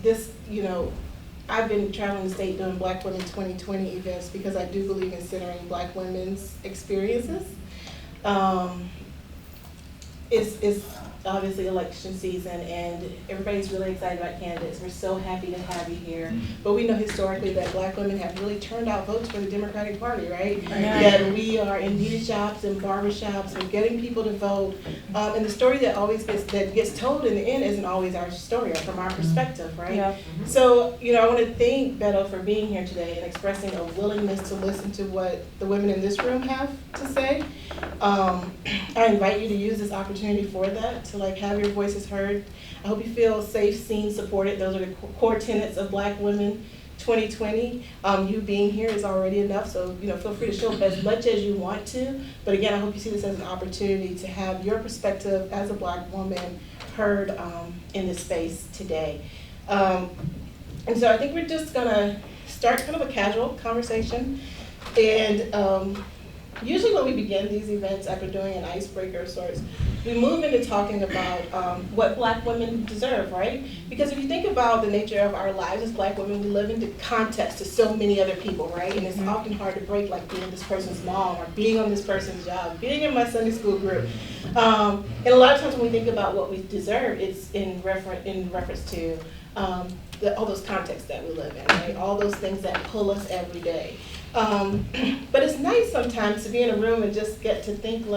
This, I've been traveling the state doing Black Women 2020 events because I do believe in centering Black women's experiences. It's obviously election season and everybody's really excited about candidates. We're so happy to have you here. But we know historically that Black women have really turned out votes for the Democratic Party, right? Yeah. That we are in beauty shops and barbershops, we're getting people to vote. And the story that gets told in the end isn't always our story or from our perspective, right? Yeah. So, I want to thank Beto for being here today and expressing a willingness to listen to what the women in this room have to say. I invite you to use this opportunity for that, to have your voices heard. I hope you feel safe, seen, supported. Those are the core tenets of Black Women 2020. You being here is already enough, so feel free to show up as much as you want to. But again, I hope you see this as an opportunity to have your perspective as a Black woman heard in this space today. And so I think we're just gonna start kind of a casual conversation. And usually when we begin these events after doing an icebreaker of sorts, we move into talking about what Black women deserve, right? Because if you think about the nature of our lives as Black women, we live in the context to so many other people, right? And it's often hard to break, like being this person's mom or being on this person's job, being in my Sunday school group. And a lot of times when we think about what we deserve, it's in reference to all those contexts that we live in, right? All those things that pull us every day. But it's nice sometimes to be in a room and just get to think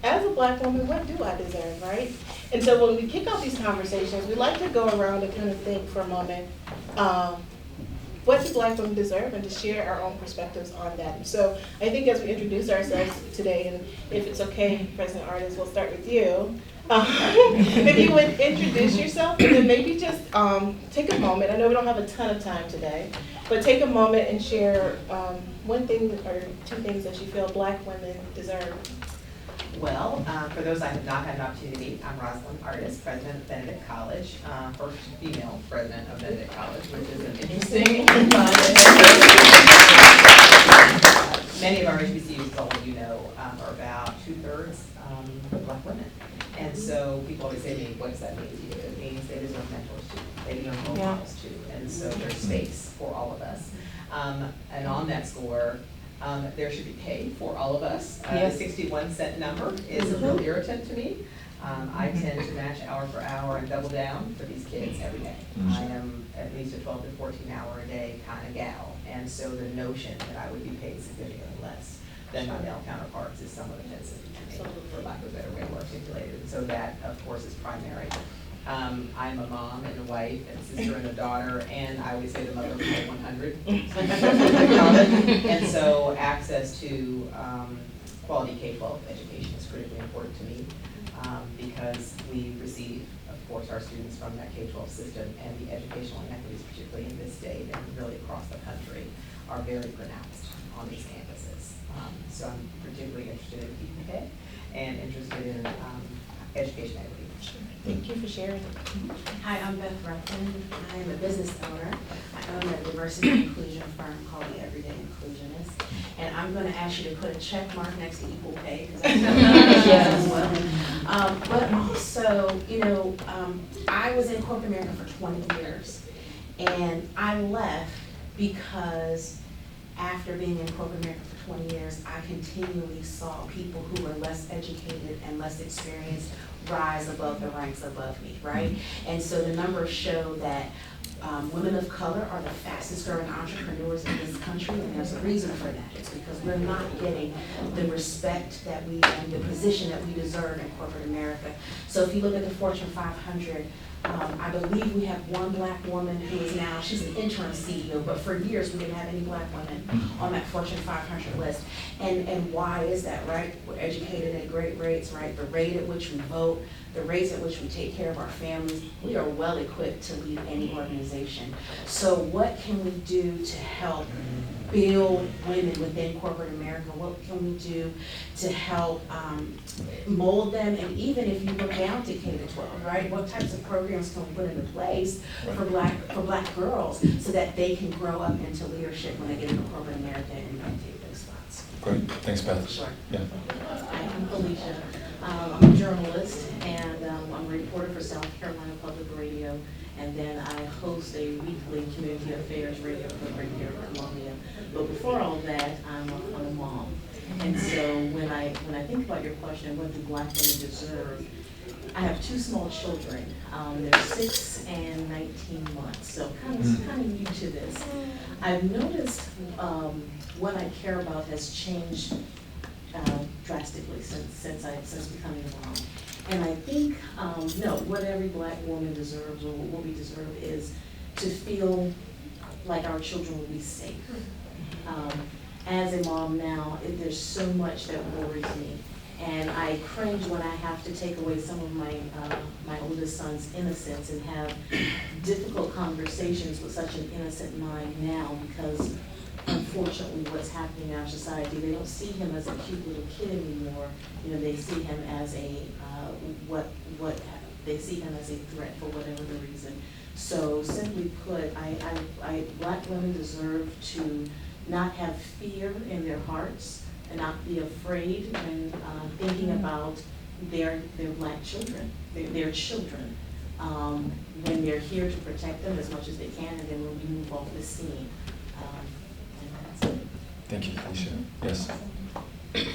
as a Black woman, what do I deserve, right? And so when we kick off these conversations, we like to go around and kind of think for a moment, what do Black women deserve, and to share our own perspectives on that. So I think as we introduce ourselves today, and if it's okay, President Artis, we'll start with you. If you would introduce yourself, and then maybe just take a moment. I know we don't have a ton of time today, but take a moment and share one thing or two things that you feel Black women deserve. Well, for those I have not had an opportunity to meet, I'm Rosalind Artis, president of Benedict College, first female president of Benedict College, which is an interesting and fun. Many of our HBCUs, as all of you know, are about 2/3 Black women. And so people always say to me, what does that mean to you? It means they deserve mentors too. They deserve role models too. And so there's space for all of us. And on that score, there should be pay for all of us. The 61-cent number is a real irritant to me. I tend to match hour for hour and double down for these kids every day. I am at least a 12 to 14 hour a day kind of gal. And so the notion that I would be paid significantly less than my male counterparts is somewhat offensive to me, for lack of a better way of articulated. And so that, of course, is primary. I'm a mom and a wife and a sister and a daughter, and I always say the mother of my 100. And so access to quality K-12 education is critically important to me because we receive, of course, our students from that K-12 system, and the educational inequities, particularly in this state and really across the country, are very pronounced on these campuses. So I'm particularly interested in equal pay and interested in education equity. Sure. Thank you for sharing. Hi, I'm Beth Ruffin. I am a business owner. I own a diversity and inclusion firm called the Everyday Inclusionist. And I'm going to ask you to put a check mark next to equal pay because I know as well. But also, I was in corporate America for 20 years. And I left because after being in corporate America for 20 years, I continually saw people who were less educated and less experienced rise above the ranks above me, right? And so the numbers show that women of color are the fastest growing entrepreneurs in this country, and there's a reason for that. It's because we're not getting the respect that we and the position that we deserve in corporate America. So if you look at the Fortune 500, I believe we have one Black woman who is now, she's an interim CEO, but for years we didn't have any Black women on that Fortune 500 list. And why is that, right? We're educated at great rates, right? The rate at which we vote, the rates at which we take care of our families, we are well equipped to lead any organization. So what can we do to help build women within corporate America? What can we do to help mold them? And even if you look down to K-12, right? What types of programs can we put into place for black girls so that they can grow up into leadership when they get into corporate America and take those spots? Great, thanks, Beth. Sure. Yeah. I'm Alicia. I'm a journalist, and I'm a reporter for South Carolina Public Radio, and then host a weekly community affairs radio program here in Columbia. But before all that, I'm a mom. And so when I think about your question, what do Black women deserve? I have two small children. They're 6 and 19 months, so kind of new to this. I've noticed what I care about has changed drastically since becoming a mom. And I think, no, what every Black woman deserves, or what we deserve, is to feel like our children will be safe. As a mom now, there's so much that worries me. And I cringe when I have to take away some of my oldest son's innocence and have difficult conversations with such an innocent mind now, because unfortunately what's happening in our society, they don't see him as a cute little kid anymore. You know, they see him as they see him as a threat for whatever the reason. So simply put, Black women deserve to not have fear in their hearts and not be afraid when thinking about their Black children, their children, when they're here to protect them as much as they can, and then when we move off the scene. And that's it. Thank you, Felicia. Yes.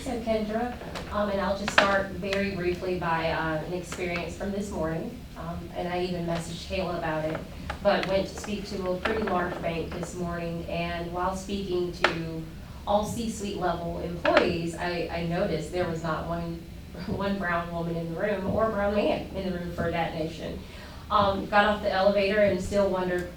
So Kendra, and I'll just start very briefly by an experience from this morning, and I even messaged Kayla about it, but went to speak to a pretty large bank this morning, and while speaking to all C-suite level employees, I noticed there was not one brown woman in the room or a brown man in the room for that nation. Got off the elevator and still wondered,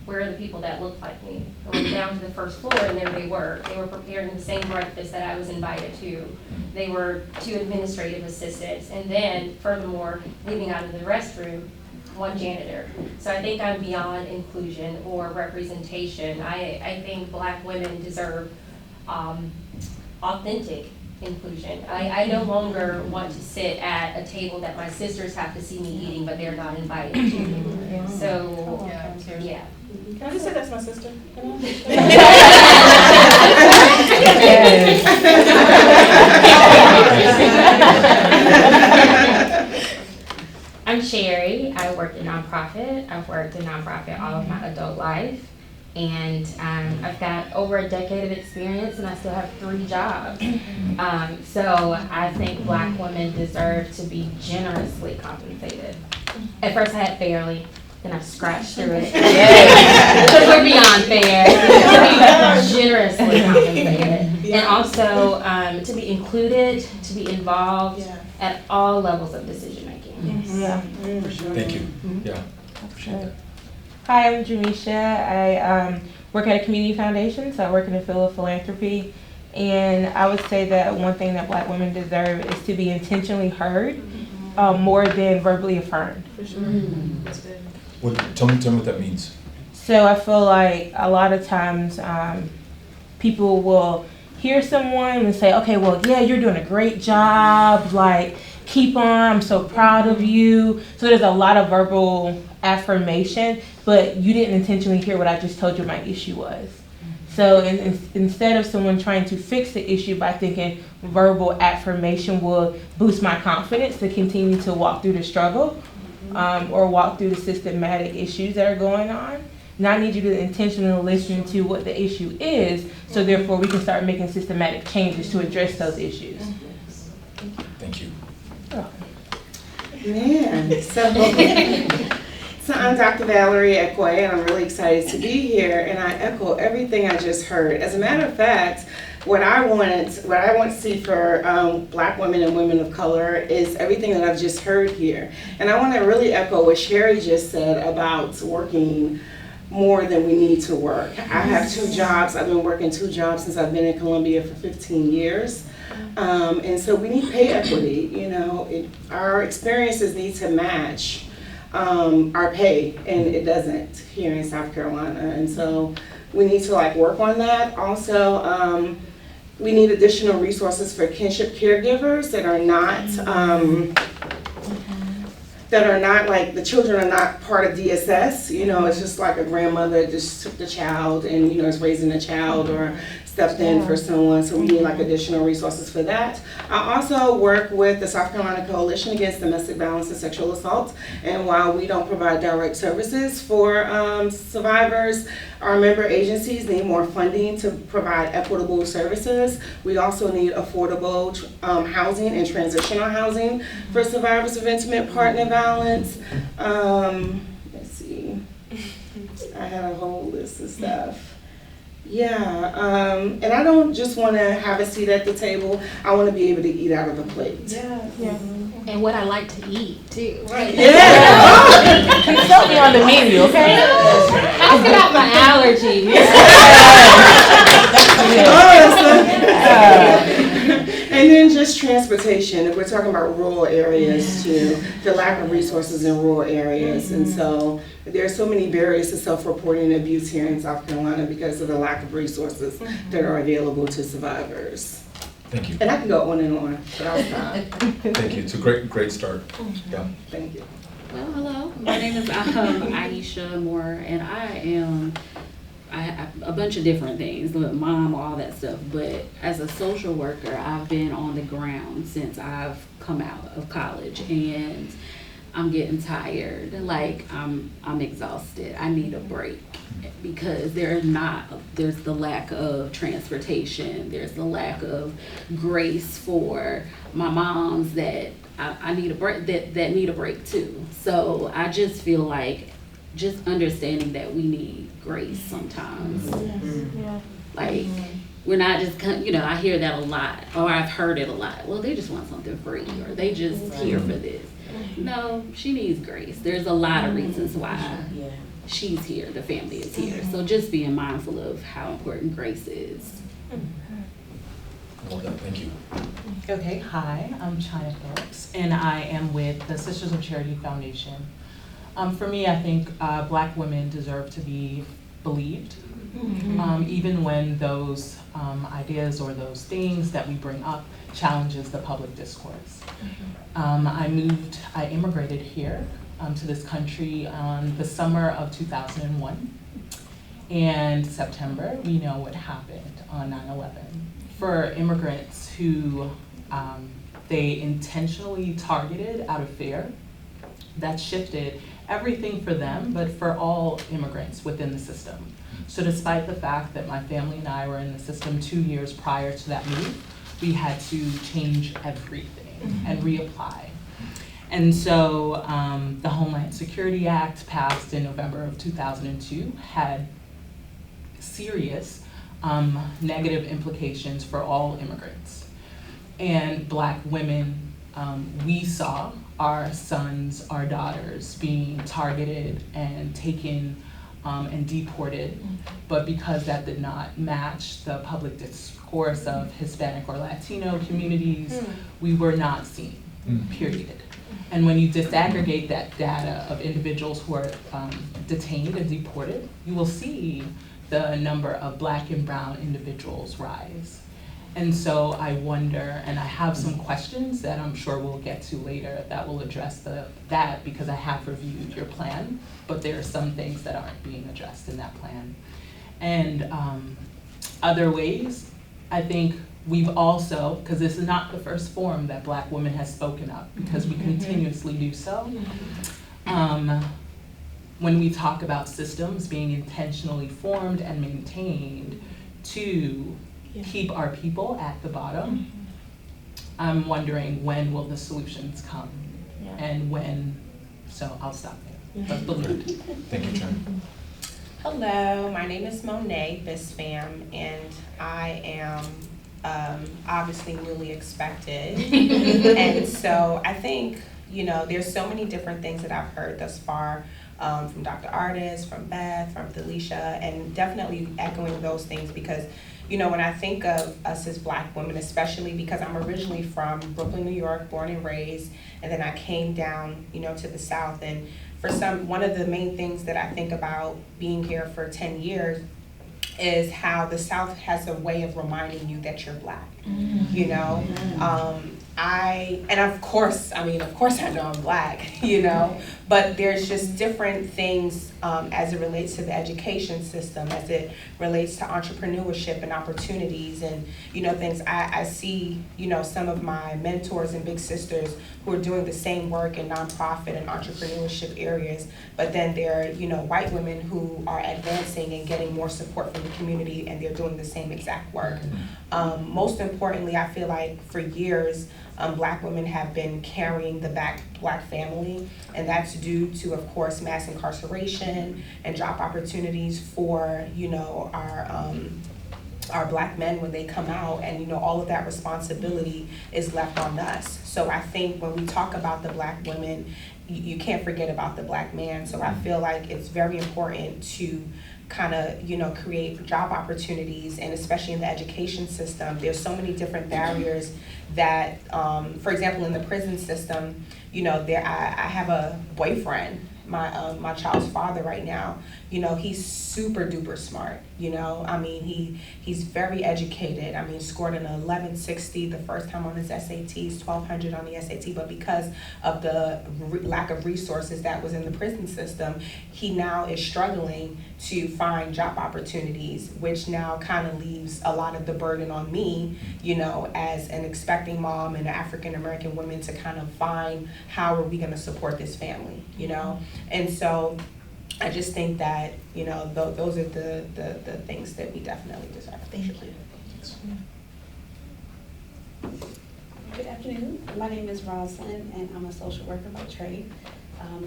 where are the people that looked like me? I went down to the first floor and there they were. They were preparing the same breakfast that I was invited to. They were 2 administrative assistants, and then furthermore, leaving out of the restroom, 1 janitor. So I think I'm beyond inclusion or representation. I think Black women deserve authentic inclusion. I no longer want to sit at a table that my sisters have to see me eating, but they're not invited to. So, yeah. Can I just say that's my sister? I'm Sherry. I work in nonprofit. I've worked in nonprofit all of my adult life. And I've got over a decade of experience, and I still have 3 jobs. So I think Black women deserve to be generously compensated. At first I had fairly, then I scratched through it. Because we're beyond fair. To be generously compensated. And also to be included, to be involved at all levels of decision making. Thank you. Yeah, appreciate that. Hi, I'm Jamisha. I work at a community foundation, so I work in the field of philanthropy. And I would say that one thing that Black women deserve is to be intentionally heard more than verbally affirmed. For sure. That's good. Tell me what that means. So I feel like a lot of times people will hear someone and say, okay, well, yeah, you're doing a great job, like, keep on, I'm so proud of you. So there's a lot of verbal affirmation, but you didn't intentionally hear what I just told you my issue was. So instead of someone trying to fix the issue by thinking verbal affirmation will boost my confidence to continue to walk through the struggle or walk through the systematic issues that are going on, now I need you to intentionally listen to what the issue is, so therefore we can start making systematic changes to address those issues. Thank you. Man, so I'm Dr. Valerie Ekwe, and I'm really excited to be here, and I echo everything I just heard. As a matter of fact, what I want to see for Black women and women of color is everything that I've just heard here. And I want to really echo what Sherry just said about working more than we need to work. I have 2 jobs. I've been working 2 jobs since I've been in Columbia for 15 years. And so we need pay equity. You know, our experiences need to match our pay, and it doesn't here in South Carolina. And so we need to work on that. Also, we need additional resources for kinship caregivers that are not like, the children are not part of DSS. You know, it's just like a grandmother just took the child and, you know, is raising the child, or stepped in for someone, so we need like additional resources for that. I also work with the South Carolina Coalition Against Domestic Violence and Sexual Assault, and while we don't provide direct services for survivors, our member agencies need more funding to provide equitable services. We also need affordable housing and transitional housing for survivors of intimate partner violence. Let's see, I had a whole list of stuff. Yeah, and I don't just want to have a seat at the table. I want to be able to eat out of the plate. Yeah. And what I like to eat too. Right. Yeah. Consult me on the menu, okay? Ask about my allergies. And then just transportation. If we're talking about rural areas too, the lack of resources in rural areas, and so there are so many barriers to self-reporting abuse here in South Carolina because of the lack of resources that are available to survivors. Thank you. And I can go on and on, but I'll stop. Thank you. It's a great start. Yeah. Thank you. Well, hello. My name is Aisha Moore, and I have a bunch of different things, mom, all that stuff. But as a social worker, I've been on the ground since I've come out of college, and I'm getting tired. Like I'm exhausted. I need a break because there's the lack of transportation. There's the lack of grace for my moms that I need a break, that need a break too. So I just feel like just understanding that we need grace sometimes. Yeah. Like we're not just, I hear that a lot, or I've heard it a lot. Well, they just want something free, or they just here for this. No, she needs grace. There's a lot of reasons why she's here, the family is here. So just being mindful of how important grace is. Well done. Thank you. Okay, hi, I'm China Phillips, and I am with the Sisters of Charity Foundation. For me, I think Black women deserve to be believed, even when those ideas or those things that we bring up challenges the public discourse. I immigrated here to this country the summer of 2001, and September, we know what happened on 9/11. For immigrants who they intentionally targeted out of fear, that shifted everything for them, but for all immigrants within the system. So despite the fact that my family and I were in the system 2 years prior to that move, we had to change everything and reapply. And so the Homeland Security Act passed in November of 2002 had serious negative implications for all immigrants. And Black women, we saw our sons, our daughters being targeted and taken and deported, but because that did not match the public discourse of Hispanic or Latino communities, we were not seen, period. And when you disaggregate that data of individuals who are detained and deported, you will see the number of Black and brown individuals rise. And so I wonder, and I have some questions that I'm sure we'll get to later that will address that because I have reviewed your plan, but there are some things that aren't being addressed in that plan. And other ways, I think we've also, because this is not the first forum that Black women has spoken up, because we continuously do so. When we talk about systems being intentionally formed and maintained to keep our people at the bottom, I'm wondering when will the solutions come and when, so I'll stop there. But believe. Thank you, Jen. Hello, my name is Monet Bispham, and I am obviously newly expected. And so I think, there's so many different things that I've heard thus far from Dr. Artis, from Beth, from Felicia, and definitely echoing those things because when I think of us as Black women, especially because I'm originally from Brooklyn, New York, born and raised, and then I came down, to the South. And one of the main things that I think about being here for 10 years is how the South has a way of reminding you that you're Black, and of course I know I'm Black, you know, but there's just different things as it relates to the education system, as it relates to entrepreneurship and opportunities and, you know, things. I see, you know, some of my mentors and big sisters who are doing the same work in nonprofit and entrepreneurship areas, but then there are, you know, white women who are advancing and getting more support from the community, and they're doing the same exact work. Most importantly, I feel like for years, Black women have been carrying the Black family, and that's due to, of course, mass incarceration and job opportunities for, you know, our Black men when they come out, and, you know, all of that responsibility is left on us. So I think when we talk about the Black women, you can't forget about the Black man. So I feel like it's very important to kind of, you know, create job opportunities, and especially in the education system, there's so many different barriers that, for example, in the prison system, you know, I have a boyfriend, my child's father right now, you know, he's super duper smart, you know, I mean, he's very educated. I mean, scored an 1160 the first time on his SATs, 1200 on the SAT, but because of the lack of resources that was in the prison system, he now is struggling to find job opportunities, which now kind of leaves a lot of the burden on me, you know, as an expecting mom and an African American woman, to kind of find how are we going to support this family, you know. And so I just think that, you know, those are the things that we definitely deserve. Thank you. Good afternoon. My name is Roslyn, and I'm a social worker by trade.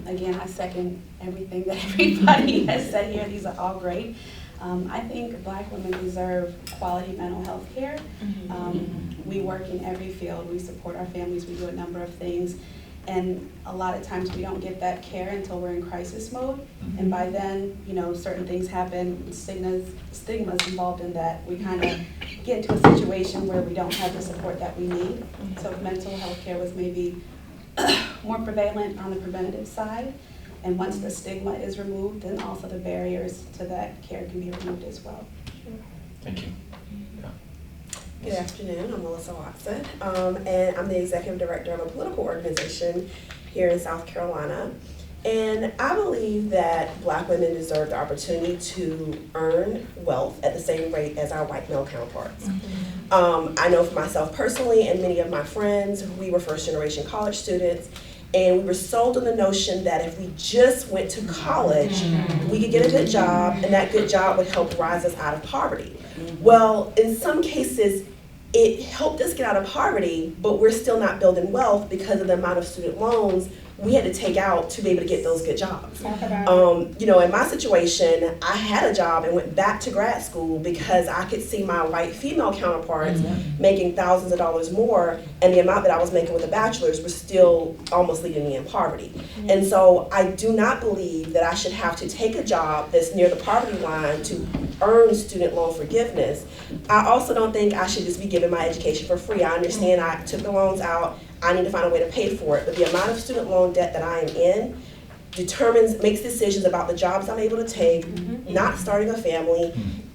Again, I second everything that everybody has said here. These are all great. I think Black women deserve quality mental health care. We work in every field. We support our families. We do a number of things. And a lot of times we don't get that care until we're in crisis mode. And by then, you know, certain things happen, stigmas involved in that. We kind of get into a situation where we don't have the support that we need. So mental health care was maybe more prevalent on the preventative side. And once the stigma is removed, then also the barriers to that care can be removed as well. Thank you. Good afternoon, I'm Melissa Watson, and I'm the executive director of a political organization here in South Carolina. And I believe that Black women deserve the opportunity to earn wealth at the same rate as our white male counterparts. I know for myself personally, and many of my friends, we were first generation college students, and we were sold on the notion that if we just went to college, we could get a good job, and that good job would help rise us out of poverty. Well, in some cases, it helped us get out of poverty, but we're still not building wealth because of the amount of student loans we had to take out to be able to get those good jobs. You know, in my situation, I had a job and went back to grad school because I could see my white female counterparts making thousands of dollars more, and the amount that I was making with a bachelor's was still almost leaving me in poverty. And so I do not believe that I should have to take a job that's near the poverty line to earn student loan forgiveness. I also don't think I should just be giving my education for free. I understand I took the loans out, I need to find a way to pay for it, but the amount of student loan debt that I am in makes decisions about the jobs I'm able to take, not starting a family,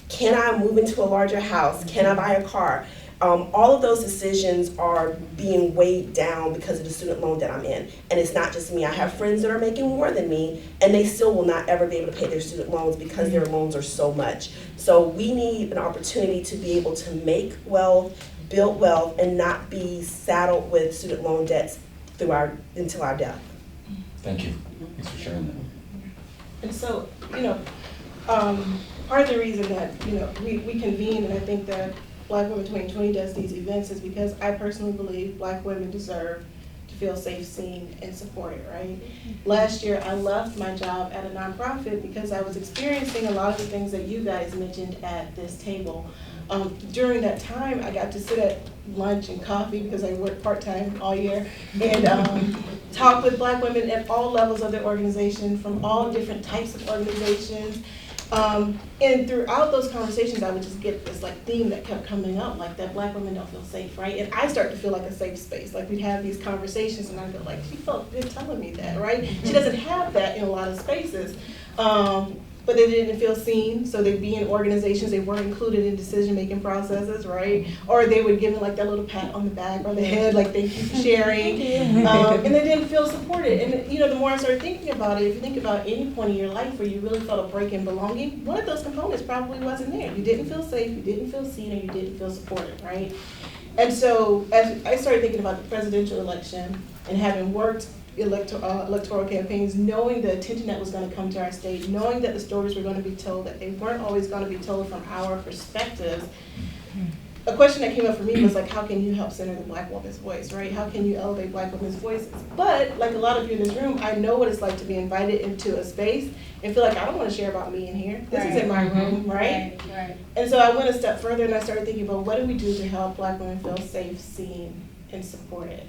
can I move into a larger house, can I buy a car? All of those decisions are being weighed down because of the student loan that I'm in. And it's not just me. I have friends that are making more than me, and they still will not ever be able to pay their student loans because their loans are so much. So we need an opportunity to be able to make wealth, build wealth, and not be saddled with student loan debts until our death. Thank you. Thanks for sharing that. And so, you know, part of the reason that, you know, we convene, and I think that Black Women 2020 does these events, is because I personally believe Black women deserve to feel safe, seen, and supported, right? Last year, I left my job at a nonprofit because I was experiencing a lot of the things that you guys mentioned at this table. During that time, I got to sit at lunch and coffee because I worked part-time all year, and talk with Black women at all levels of the organization, from all different types of organizations. And throughout those conversations, I would just get this like theme that kept coming up, like that Black women don't feel safe, right? And I start to feel like a safe space. Like we'd have these conversations, and I feel like she felt good telling me that, right? She doesn't have that in a lot of spaces. but they didn't feel seen, so they'd be in organizations, they weren't included in decision-making processes, right? Or they would give them like that little pat on the back or the head, like thank you for sharing. And they didn't feel supported. And the more I started thinking about it, if you think about any point in your life where you really felt a break in belonging, one of those components probably wasn't there. You didn't feel safe, you didn't feel seen, and you didn't feel supported, right? And so as I started thinking about the presidential election and having worked electoral campaigns, knowing the attention that was going to come to our state, knowing that the stories were going to be told, that they weren't always going to be told from our perspectives, a question that came up for me was like, how can you help center the Black woman's voice, right? How can you elevate Black women's voices? But like a lot of you in this room, I know what it's like to be invited into a space and feel like I don't want to share about me in here. This is in my room, right? Right. And so I went a step further and I started thinking about what do we do to help Black women feel safe, seen, and supported.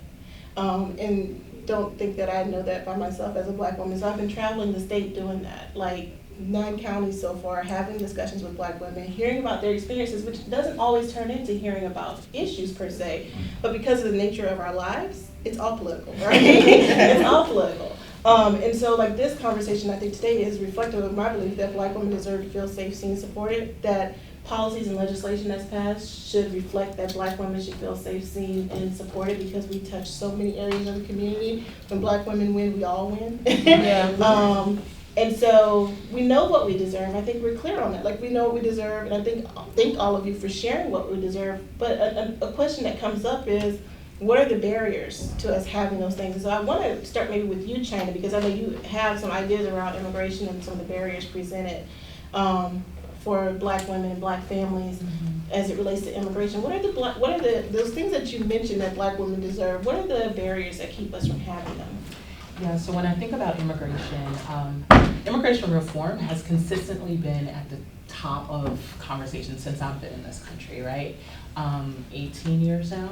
And don't think that I know that by myself as a Black woman. So I've been traveling the state doing that, like 9 counties so far, having discussions with Black women, hearing about their experiences, which doesn't always turn into hearing about issues per se, but because of the nature of our lives, it's all political, right? It's all political. And so like this conversation I think today is reflective of my belief that Black women deserve to feel safe, seen, supported, that policies and legislation that's passed should reflect that Black women should feel safe, seen, and supported because we touch so many areas of the community. When Black women win, we all win. Yeah. And so we know what we deserve. I think we're clear on that. Like we know what we deserve, and I thank all of you for sharing what we deserve. But a question that comes up is, what are the barriers to us having those things? And so I want to start maybe with you, China, because I know you have some ideas around immigration and some of the barriers presented for Black women and Black families as it relates to immigration. What are those things that you mentioned that Black women deserve? What are the barriers that keep us from having them? Yeah, so when I think about immigration, immigration reform has consistently been at the top of conversation since I've been in this country, right? 18 years now.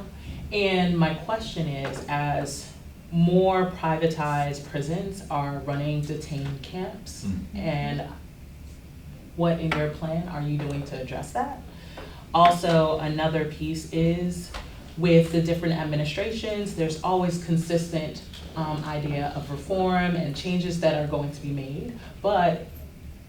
And my question is, as more privatized prisons are running detained camps, and what in your plan are you doing to address that? Also, another piece is with the different administrations, there's always consistent idea of reform and changes that are going to be made, but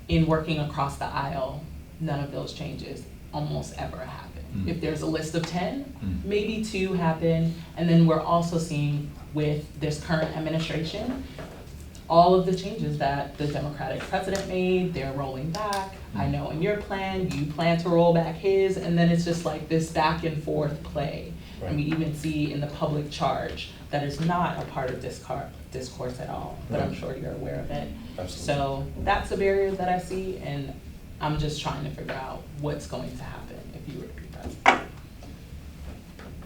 in working across the aisle, none of those changes almost ever happen. If there's a list of 10, maybe 2 happen, and then we're also seeing with this current administration, all of the changes that the Democratic president made, they're rolling back. I know in your plan, you plan to roll back his, and then it's just like this back and forth play. Right. And we even see in the public charge that is not a part of discourse at all, but right. I'm sure you're aware of it. Absolutely. So that's a barrier that I see, and I'm just trying to figure out what's going to happen if you were to be president.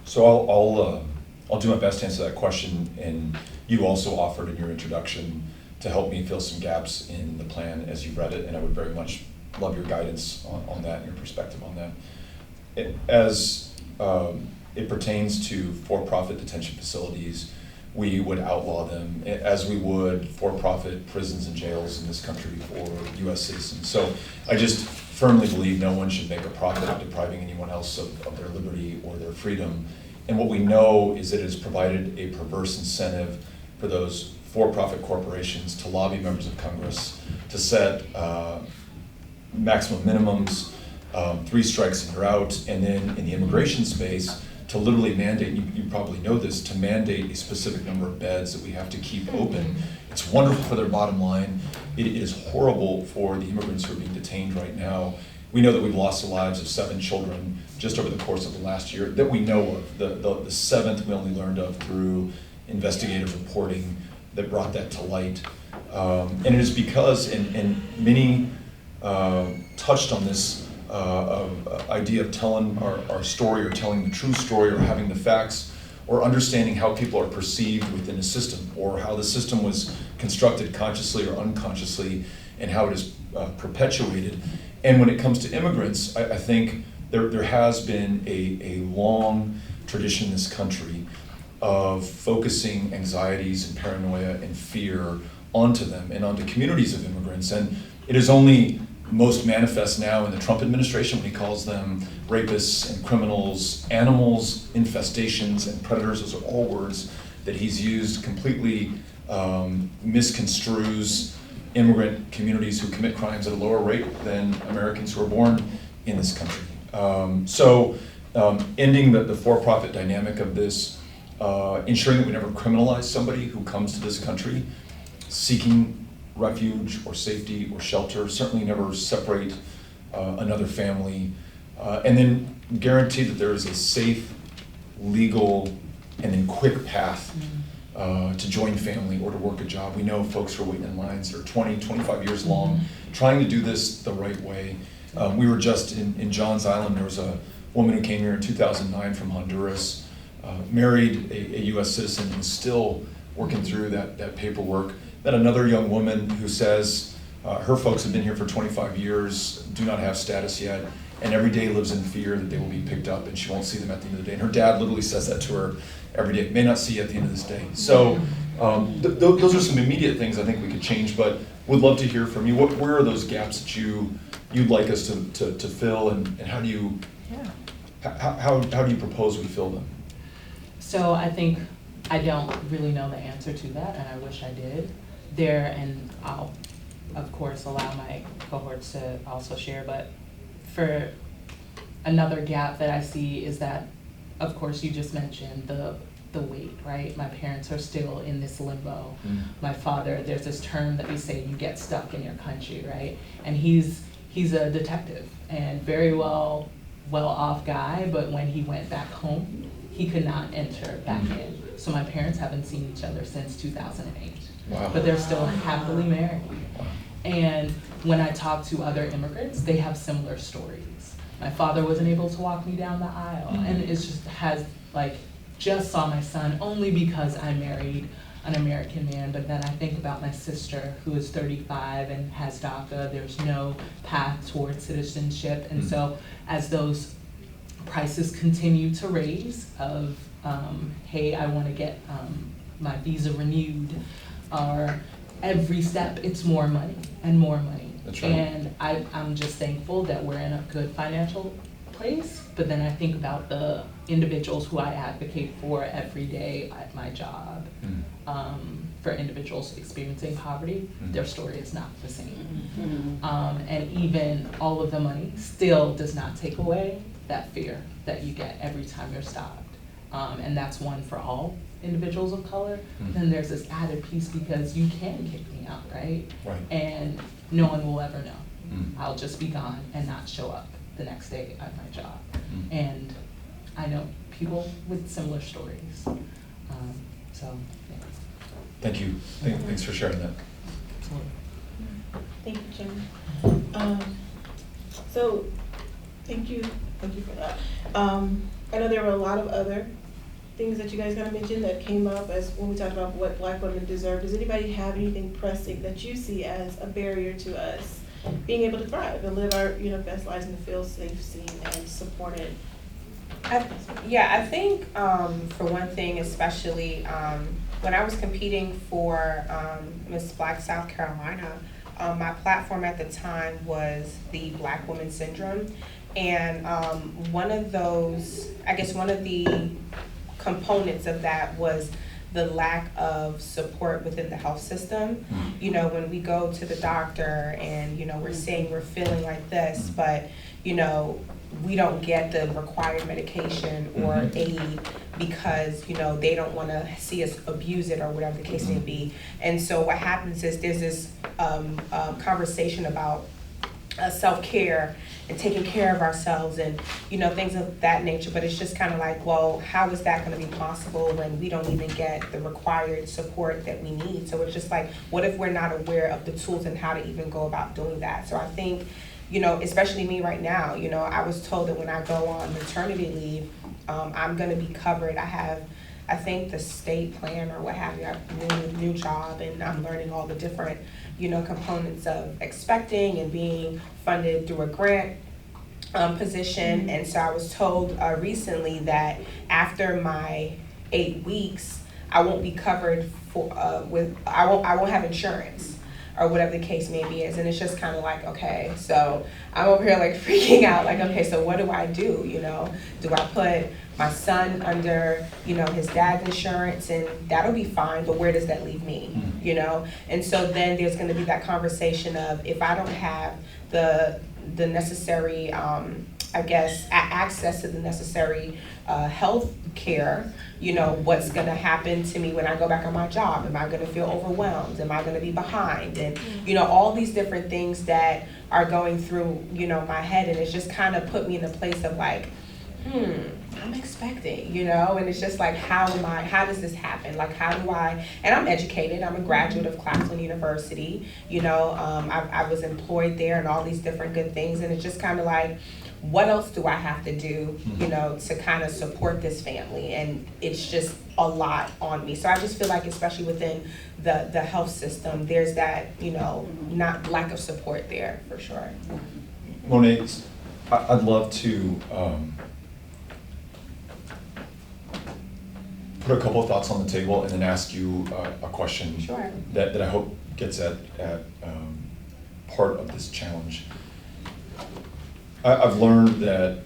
So I'll do my best to answer that question, and you also offered in your introduction to help me fill some gaps in the plan as you read it, and I would very much love your guidance on that and your perspective on that. As it pertains to for-profit detention facilities, we would outlaw them as we would for-profit prisons and jails in this country for U.S. citizens. So I just firmly believe no one should make a profit of depriving anyone else of their liberty or their freedom. And what we know is that it has provided a perverse incentive for those for-profit corporations to lobby members of Congress to set maximum minimums, 3 strikes and you're out, and then in the immigration space, to literally mandate, you probably know this, to mandate a specific number of beds that we have to keep open. It's wonderful for their bottom line. It is horrible for the immigrants who are being detained right now. We know that we've lost the lives of 7 children just over the course of the last year that we know of. The 7th we only learned of through investigative reporting that brought that to light. And it is because, and many touched on this idea of telling our story or telling the true story or having the facts or understanding how people are perceived within a system or how the system was constructed consciously or unconsciously and how it is perpetuated. And when it comes to immigrants, I think there has been a long tradition in this country of focusing anxieties and paranoia and fear onto them and onto communities of immigrants. And it is only most manifest now in the Trump administration when he calls them rapists and criminals, animals, infestations, and predators. Those are all words that he's used, completely misconstrues immigrant communities who commit crimes at a lower rate than Americans who are born in this country. Ending the for-profit dynamic of this, ensuring that we never criminalize somebody who comes to this country seeking refuge or safety or shelter, certainly never separate another family, and then guarantee that there is a safe, legal, and then quick path to join family or to work a job. We know folks who are waiting in lines that are 20, 25 years long, trying to do this the right way. We were just in Johns Island. There was a woman who came here in 2009 from Honduras, married a U.S. citizen and still working through that paperwork. Then another young woman who says her folks have been here for 25 years, do not have status yet, and every day lives in fear that they will be picked up and she won't see them at the end of the day. And her dad literally says that to her every day, may not see you at the end of this day. So those are some immediate things I think we could change, but would love to hear from you. Where are those gaps that you'd like us to fill, and how do you how do you propose we fill them? So I think I don't really know the answer to that, and I wish I did. And I'll, of course, allow my cohorts to also share, but for another gap that I see is that, of course, you just mentioned the wait, right? My parents are still in this limbo. My father, there's this term that we say, you get stuck in your country, right? And he's a detective and very well off guy, but when he went back home, he could not enter back in. So my parents haven't seen each other since 2008. Wow. But they're still happily married. And when I talk to other immigrants, they have similar stories. My father wasn't able to walk me down the aisle, and it's just saw my son only because I married an American man. But then I think about my sister who is 35 and has DACA. There's no path towards citizenship, and so as those prices continue to raise of, hey, I want to get my visa renewed, or every step it's more money and more money. That's right. And I'm just thankful that we're in a good financial place, but then I think about the individuals who I advocate for every day at my job, for individuals experiencing poverty, their story is not the same. And even all of the money still does not take away that fear that you get every time you're stopped. And that's one for all individuals of color. Then there's this added piece because you can kick me out, right? Right. And no one will ever know. I'll just be gone and not show up the next day at my job. And I know people with similar stories. So, yeah. Thank you. Thanks for sharing that. Absolutely. Thank you, Jim. So, thank you for that. I know there were a lot of other things that you guys kind of mentioned that came up as when we talked about what Black women deserve. Does anybody have anything pressing that you see as a barrier to us being able to thrive and live our best lives and feel safe, seen, and supported? I think for one thing, especially when I was competing for Miss Black South Carolina, my platform at the time was the Black Woman Syndrome. And one of the components of that was the lack of support within the health system. When we go to the doctor and, we're saying we're feeling like this, but, we don't get the required medication or aid because, they don't want to see us abuse it or whatever the case may be. And so what happens is there's this conversation about self-care and taking care of ourselves and, things of that nature. But it's just kind of like, well, how is that going to be possible when we don't even get the required support that we need? So it's just like, what if we're not aware of the tools and how to even go about doing that? So I think, especially me right now, I was told that when I go on maternity leave, I'm going to be covered. I think the state plan or what have you, I'm new job and I'm learning all the different, components of expecting and being funded through a grant position. And so I was told recently that after my 8 weeks, I won't be covered for I won't have insurance. or whatever the case maybe is. And it's just kind of like, okay, so I'm over here like freaking out, like, okay, so what do I do, you know? Do I put my son under, you know, his dad's insurance, and that'll be fine, but where does that leave me, you know? And so then there's gonna be that conversation of, if I don't have the necessary, I guess, access to the necessary health care, you know, what's gonna happen to me when I go back on my job? Am I gonna feel overwhelmed? Am I gonna be behind? And, you know, all these different things that are going through, you know, my head, and it's just kind of put me in a place of like, I'm expecting, you know, and it's just like, how does this happen? Like, how do I, and I'm educated, I'm a graduate of Claflin University, you know, I was employed there and all these different good things, and it's just kind of like, what else do I have to do, you know, to kind of support this family? And it's just a lot on me. So I just feel like, especially within the health system, there's that, you know, not lack of support there, for sure. Monet, I'd love to put a couple of thoughts on the table and then ask you a question. Sure. that I hope gets at part of this challenge. I've learned that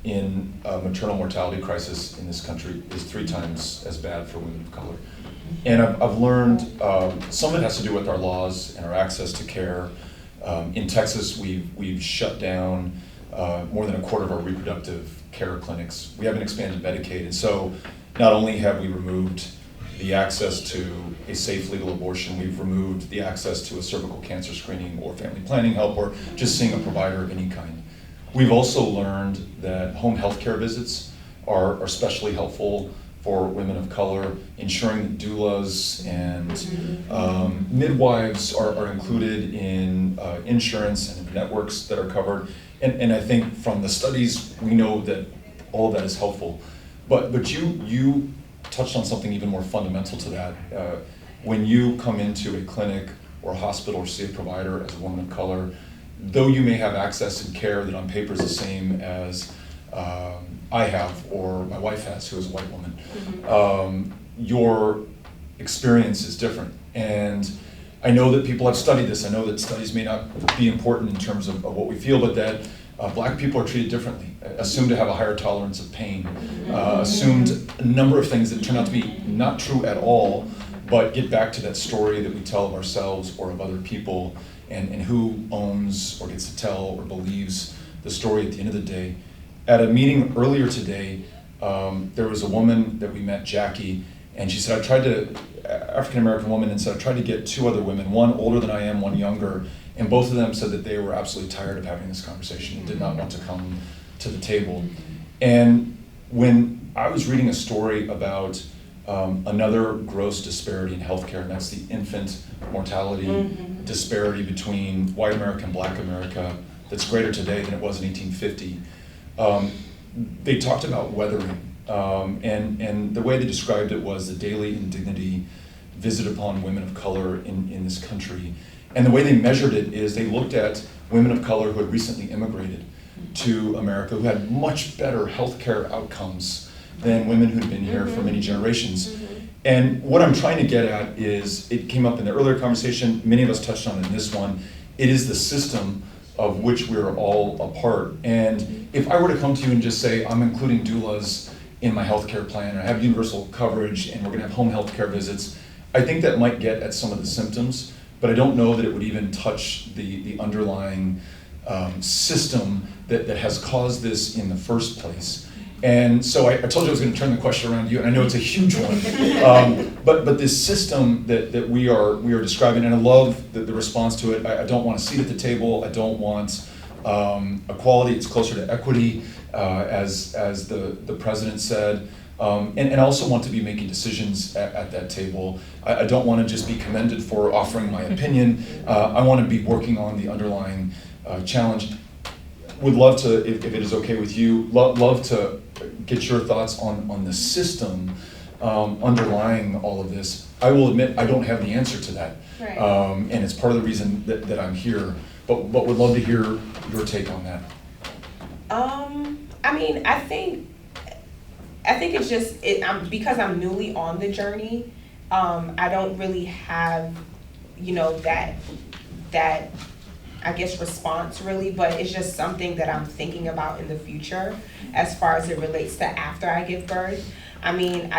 in a maternal mortality crisis in this country is 3 times as bad for women of color. And I've learned some of it has to do with our laws and our access to care. In Texas, we've shut down more than a quarter of our reproductive care clinics. We haven't expanded Medicaid, and so not only have we removed the access to a safe legal abortion, we've removed the access to a cervical cancer screening or family planning help or just seeing a provider of any kind. We've also learned that home health care visits are especially helpful for women of color, ensuring that doulas and midwives are included in insurance and networks that are covered. And I think from the studies, we know that all of that is helpful. But you touched on something even more fundamental to that. When you come into a clinic or a hospital or see a provider as a woman of color, though you may have access and care that on paper is the same as I have or my wife has, who is a white woman, your experience is different. And I know that people have studied this. I know that studies may not be important in terms of what we feel, but that Black people are treated differently, assumed to have a higher tolerance of pain, assumed a number of things that turn out to be not true at all, but get back to that story that we tell of ourselves or of other people, and who owns or gets to tell or believes the story at the end of the day. At a meeting earlier today, there was a woman that we met, Jackie, and she said, African-American woman, and said, I tried to get 2 other women, one older than I am, one younger, and both of them said that they were absolutely tired of having this conversation and did not want to come to the table. And when I was reading a story about another gross disparity in healthcare, and that's the infant mortality disparity between white America and Black America, that's greater today than it was in 1850. They talked about weathering, and the way they described it was the daily indignity visited upon women of color in this country. And the way they measured it is they looked at women of color who had recently immigrated to America, who had much better healthcare outcomes than women who'd been here for many generations. And what I'm trying to get at is, it came up in the earlier conversation, many of us touched on it in this one, it is the system of which we're all a part. And if I were to come to you and just say, I'm including doulas in my healthcare plan, and I have universal coverage, and we're gonna have home health care visits, I think that might get at some of the symptoms, but I don't know that it would even touch the underlying system that has caused this in the first place. And so I told you I was going to turn the question around to you, and I know it's a huge one. But this system that we are describing, and I love the response to it. I don't want a seat at the table. I don't want equality. It's closer to equity, as the president said. And I also want to be making decisions at that table. I don't want to just be commended for offering my opinion. I want to be working on the underlying challenge. Would love to, if it is okay with you, love to get your thoughts on the system underlying all of this. I will admit I don't have the answer to that. Right. And it's part of the reason that I'm here. But would love to hear your take on that. I mean, I think it's just, because I'm newly on the journey, I don't really have, that that, I guess, response really, but it's just something that I'm thinking about in the future as far as it relates to after I give birth. I mean,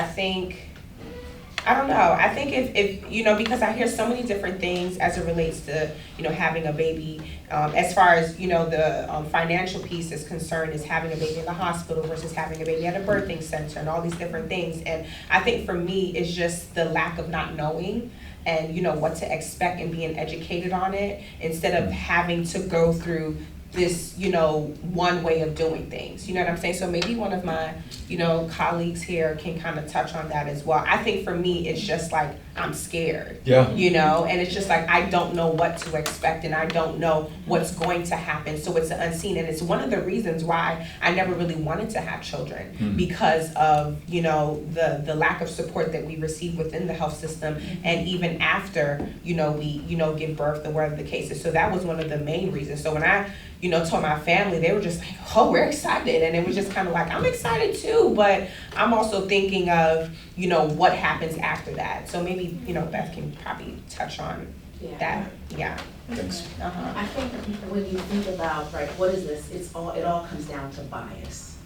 I don't know. I think if you know, because I hear so many different things as it relates to, you know, having a baby, as far as, you know, the financial piece is concerned, is having a baby in the hospital versus having a baby at a birthing center and all these different things. And I think for me, it's just the lack of not knowing and, you know, what to expect and being educated on it instead of having to go through this, you know, one way of doing things. You know what I'm saying? So maybe one of my, you know, colleagues here can kind of touch on that as well. I think for me, it's just like, I'm scared. Yeah. You know, and it's just like, I don't know what to expect and I don't know what's going to happen. So it's unseen. And it's one of the reasons why I never really wanted to have children because of, you know, the lack of support that we receive within the health system. And even after, you know, we, you know, give birth or whatever the case is. So that was one of the main reasons. So when I, you know, told my family, they were just like, oh, we're excited. And it was just kind of like, I'm excited too, but I'm also thinking of, you know, what happens after that. So maybe, you know, Beth can probably touch on that. Yeah. Thanks. I think when you think about, right, what is this? It all comes down to bias,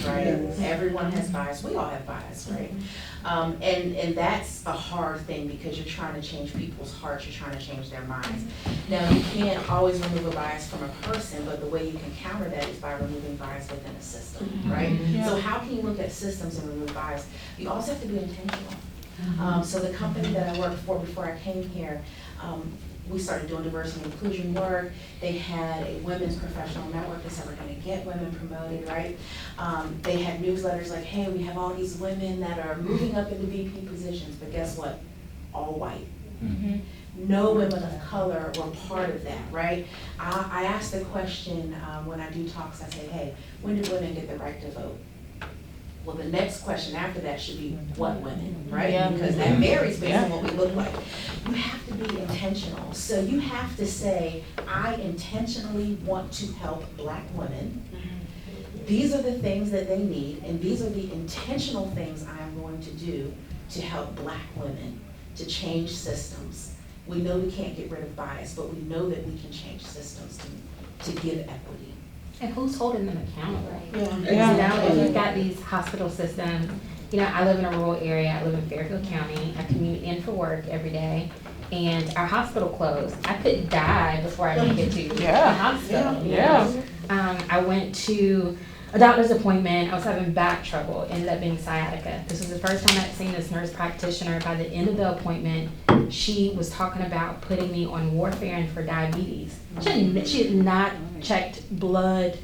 right? Everyone has bias. We all have bias, right? And that's a hard thing because you're trying to change people's hearts. You're trying to change their minds. Now, you can't always remove a bias from a person, but the way you can counter that is by removing bias within a system, right? So how can you look at systems and remove bias? You also have to be intentional. So the company that I worked for before I came here, we started doing diversity and inclusion work. They had a women's professional network. They said we're going to get women promoted, right? They had newsletters like, hey, we have all these women that are moving up into VP positions, but guess what? All white. No women of color were part of that, right? I asked the question when I do talks, I say, hey, when did women get the right to vote? Well, the next question after that should be what women, right? Because that varies based on what we look like. You have to be intentional. So you have to say, I intentionally want to help Black women. These are the things that they need, and these are the intentional things I am going to do to help Black women, to change systems. We know we can't get rid of bias, but we know that we can change systems to give equity. And who's holding them accountable? Yeah. You know, if you've got these hospital systems, you know, I live in a rural area, I live in Fairfield County, I commute in for work every day, and our hospital closed. I could die before I make it to the hospital. You know? I went to a doctor's appointment, I was having back trouble, ended up being sciatica. This was the first time I'd seen this nurse practitioner. By the end of the appointment, she was talking about putting me on warfarin for diabetes. She had not checked blood.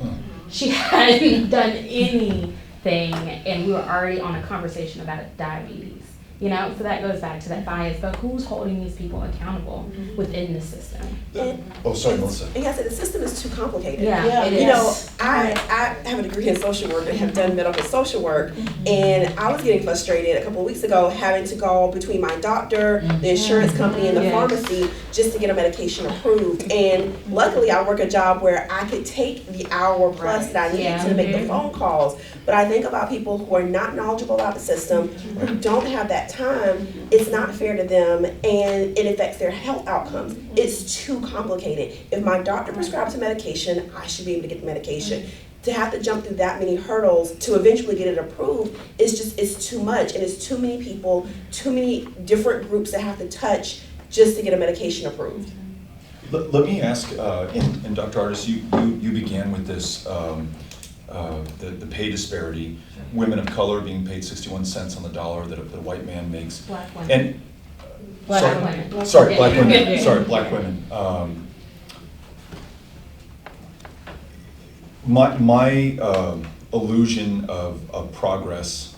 She hadn't done anything, and we were already on a conversation about diabetes. You know, so that goes back to that bias, but who's holding these people accountable within the system? Sorry, Melissa. And I said, the system is too complicated. Yeah, it You know, is. I have a degree in social work and have done medical social work, and I was getting frustrated a couple of weeks ago having to go between my doctor, the insurance company, and the pharmacy just to get a medication approved. And luckily, I work a job where I could take the hour plus that I need to make the phone calls. But I think about people who are not knowledgeable about the system, who don't have that time. It's not fair to them, and it affects their health outcomes. It's too complicated. If my doctor prescribes a medication, I should be able to get the medication. To have to jump through that many hurdles to eventually get it approved, it's too much, and it's too many people, too many different groups that have to touch just to get a medication approved. Let me ask, and Dr. Artis, you began with this, the pay disparity, women of color being paid 61 cents on the dollar that a white man makes. Black women. And Black women. Sorry, Black women. Sorry, Black women. My illusion of progress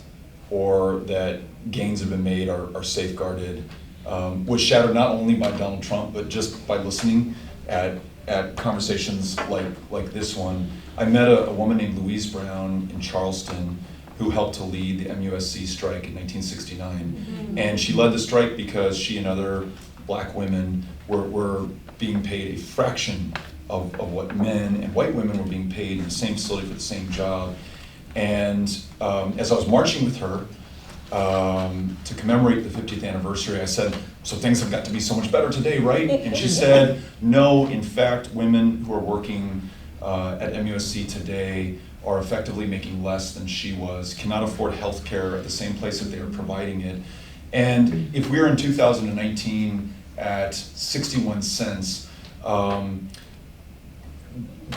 or that gains have been made are safeguarded was shattered not only by Donald Trump, but just by listening at conversations like this one. I met a woman named Louise Brown in Charleston who helped to lead the MUSC strike in 1969. And she led the strike because she and other Black women were being paid a fraction of what men and white women were being paid in the same facility for the same job. And as I was marching with her, to commemorate the 50th anniversary, I said, so things have got to be so much better today, right? And she said, no, in fact, women who are working at MUSC today are effectively making less than she was, cannot afford health care at the same place that they are providing it. And if we're in 2019 at 61 cents,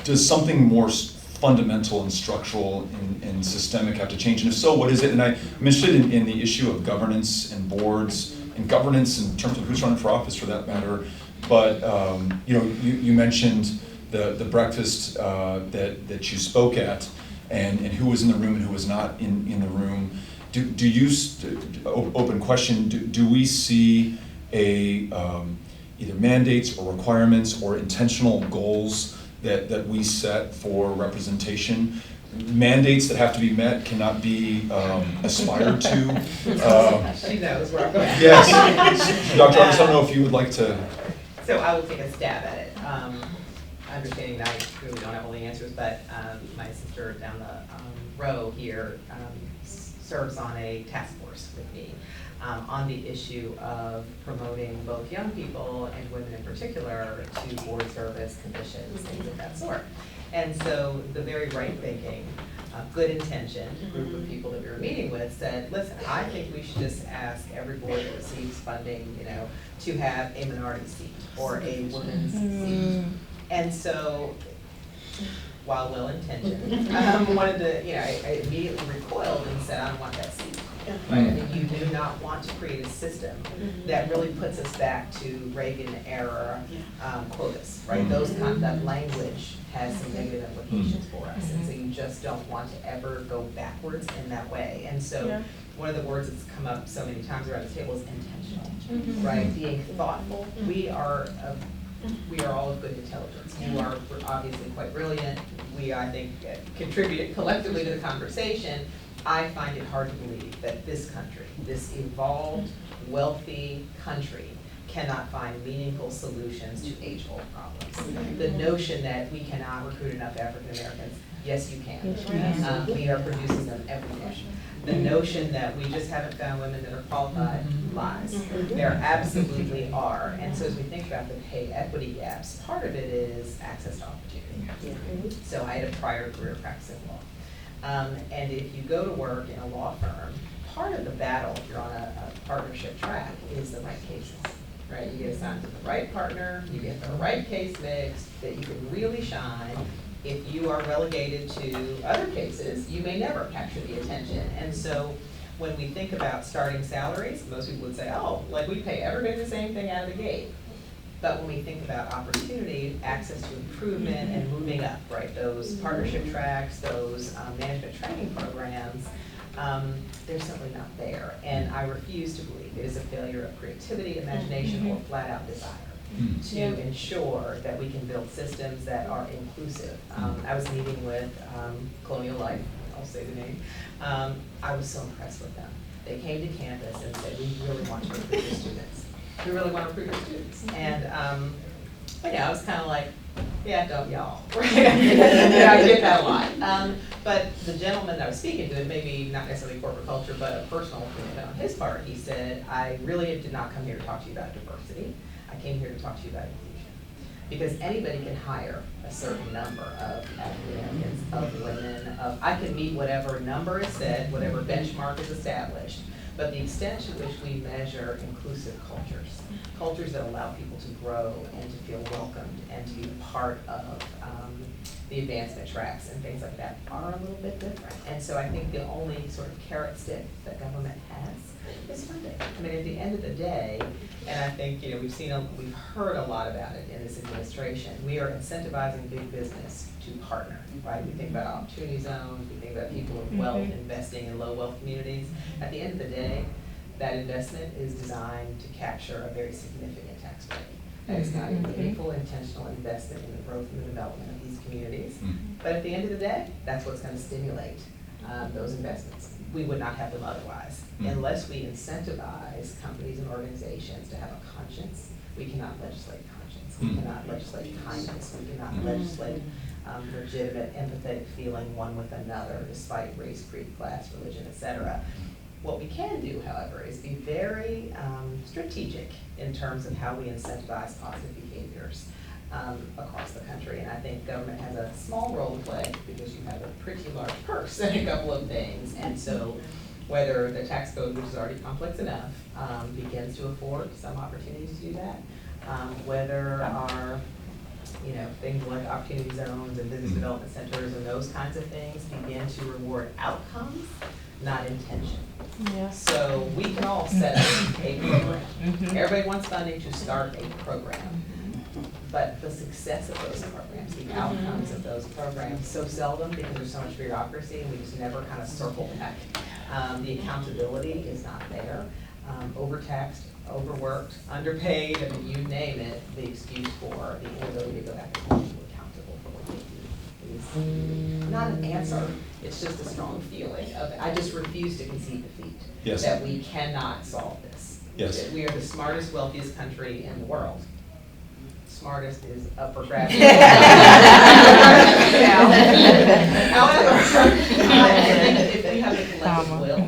does something more fundamental and structural and systemic have to change? And if so, what is it? And I'm interested in the issue of governance and boards, and governance in terms of who's running for office for that matter. But you mentioned the breakfast that you spoke at, and who was in the room and who was not in the room. Do you, open question, do we see either mandates or requirements or intentional goals that we set for representation? Mandates that have to be met cannot be aspired to. She knows where I'm going. Yes. Dr. Artis, I don't know if you would like to. So I will take a stab at it. Understanding that I really don't have all the answers, but my sister down the row here serves on a task force with me on the issue of promoting both young people and women in particular to board service conditions, things of that sort. And so the very right thinking, good intention group of people that we were meeting with said, listen, I think we should just ask every board that receives funding, to have a minority seat or a women's seat. And so, while well-intentioned, wanted to, I immediately recoiled and said, I don't want that seat. Right? I mean, you do not want to create a system that really puts us back to Reagan era quotas, right? That language has some negative implications for us, and so you just don't want to ever go backwards in that way. And so one of the words that's come up so many times around the table is intentional, right? Being thoughtful. We are all of good intelligence. You are obviously quite brilliant. We, I think, contributed collectively to the conversation. I find it hard to believe that this country, this evolved, wealthy country, cannot find meaningful solutions to age-old problems. The notion that we cannot recruit enough African Americans, yes, you can. We are producing them every day. The notion that we just haven't found women that are qualified lies. There absolutely are. And so as we think about the pay equity gaps, part of it is access to opportunity. So I had a prior career practicing law. And if you go to work in a law firm, part of the battle, if you're on a partnership track, is the right cases, right? You get assigned to the right partner, you get the right case mix, that you can really shine. If you are relegated to other cases, you may never capture the attention. And so when we think about starting salaries, most people would say, oh, like we pay everybody the same thing out of the gate. But when we think about opportunity, access to improvement and moving up, right, those partnership tracks, those management training programs, they're simply not there. And I refuse to believe it is a failure of creativity, imagination, or flat out desire to ensure that we can build systems that are inclusive. I was meeting with Colonial Life, I'll say the name. I was so impressed with them. They came to campus and said, we really want to recruit your students. We really want to recruit your students. And I was kind of like, yeah, don't y'all. I get that a lot. But the gentleman that I was speaking to, maybe not necessarily corporate culture, but a personal commitment on his part, he said, I really did not come here to talk to you about diversity. I came here to talk to you about inclusion. Because anybody can hire a certain number of African Americans, of women, I can meet whatever number is set, whatever benchmark is established. But the extent to which we measure inclusive cultures that allow people to grow and to feel welcomed and to be part of the advancement tracks and things like that are a little bit different. And so I think the only sort of carrot stick that government has is funding. I mean, at the end of the day, and I think we've heard a lot about it in this administration, we are incentivizing big business to partner, right? We think about opportunity zones, we think about people of wealth investing in low wealth communities. At the end of the day, that investment is designed to capture a very significant tax break. That is not a meaningful, intentional investment in the growth and the development of these communities. But at the end of the day, that's what's going to stimulate those investments. We would not have them otherwise. Unless we incentivize companies and organizations to have a conscience, we cannot legislate conscience. We cannot legislate kindness. We cannot legislate legitimate, empathetic feeling one with another, despite race, creed, class, religion, etc. What we can do, however, is be very strategic in terms of how we incentivize positive behaviors across the country. And I think government has a small role to play because you have a pretty large purse in a couple of things. And so whether the tax code, which is already complex enough, begins to afford some opportunities to do that, whether our things like opportunity zones and business development centers and those kinds of things begin to reward outcomes, not intention. Yeah. So we can all set up a program. Everybody wants funding to start a program. But the success of those programs, the outcomes of those programs, so seldom because there's so much bureaucracy and we just never kind of circle back. The accountability is not there. Overtaxed, overworked, underpaid, I mean, you name it, the excuse for the inability to go back and hold people accountable for what they do is not an answer. It's just a strong feeling of, I just refuse to concede defeat. Yes. That we cannot solve this. Yes. That we are the smartest, wealthiest country in the world. Smartest is up for grabs. However, I think that if we have a collective will,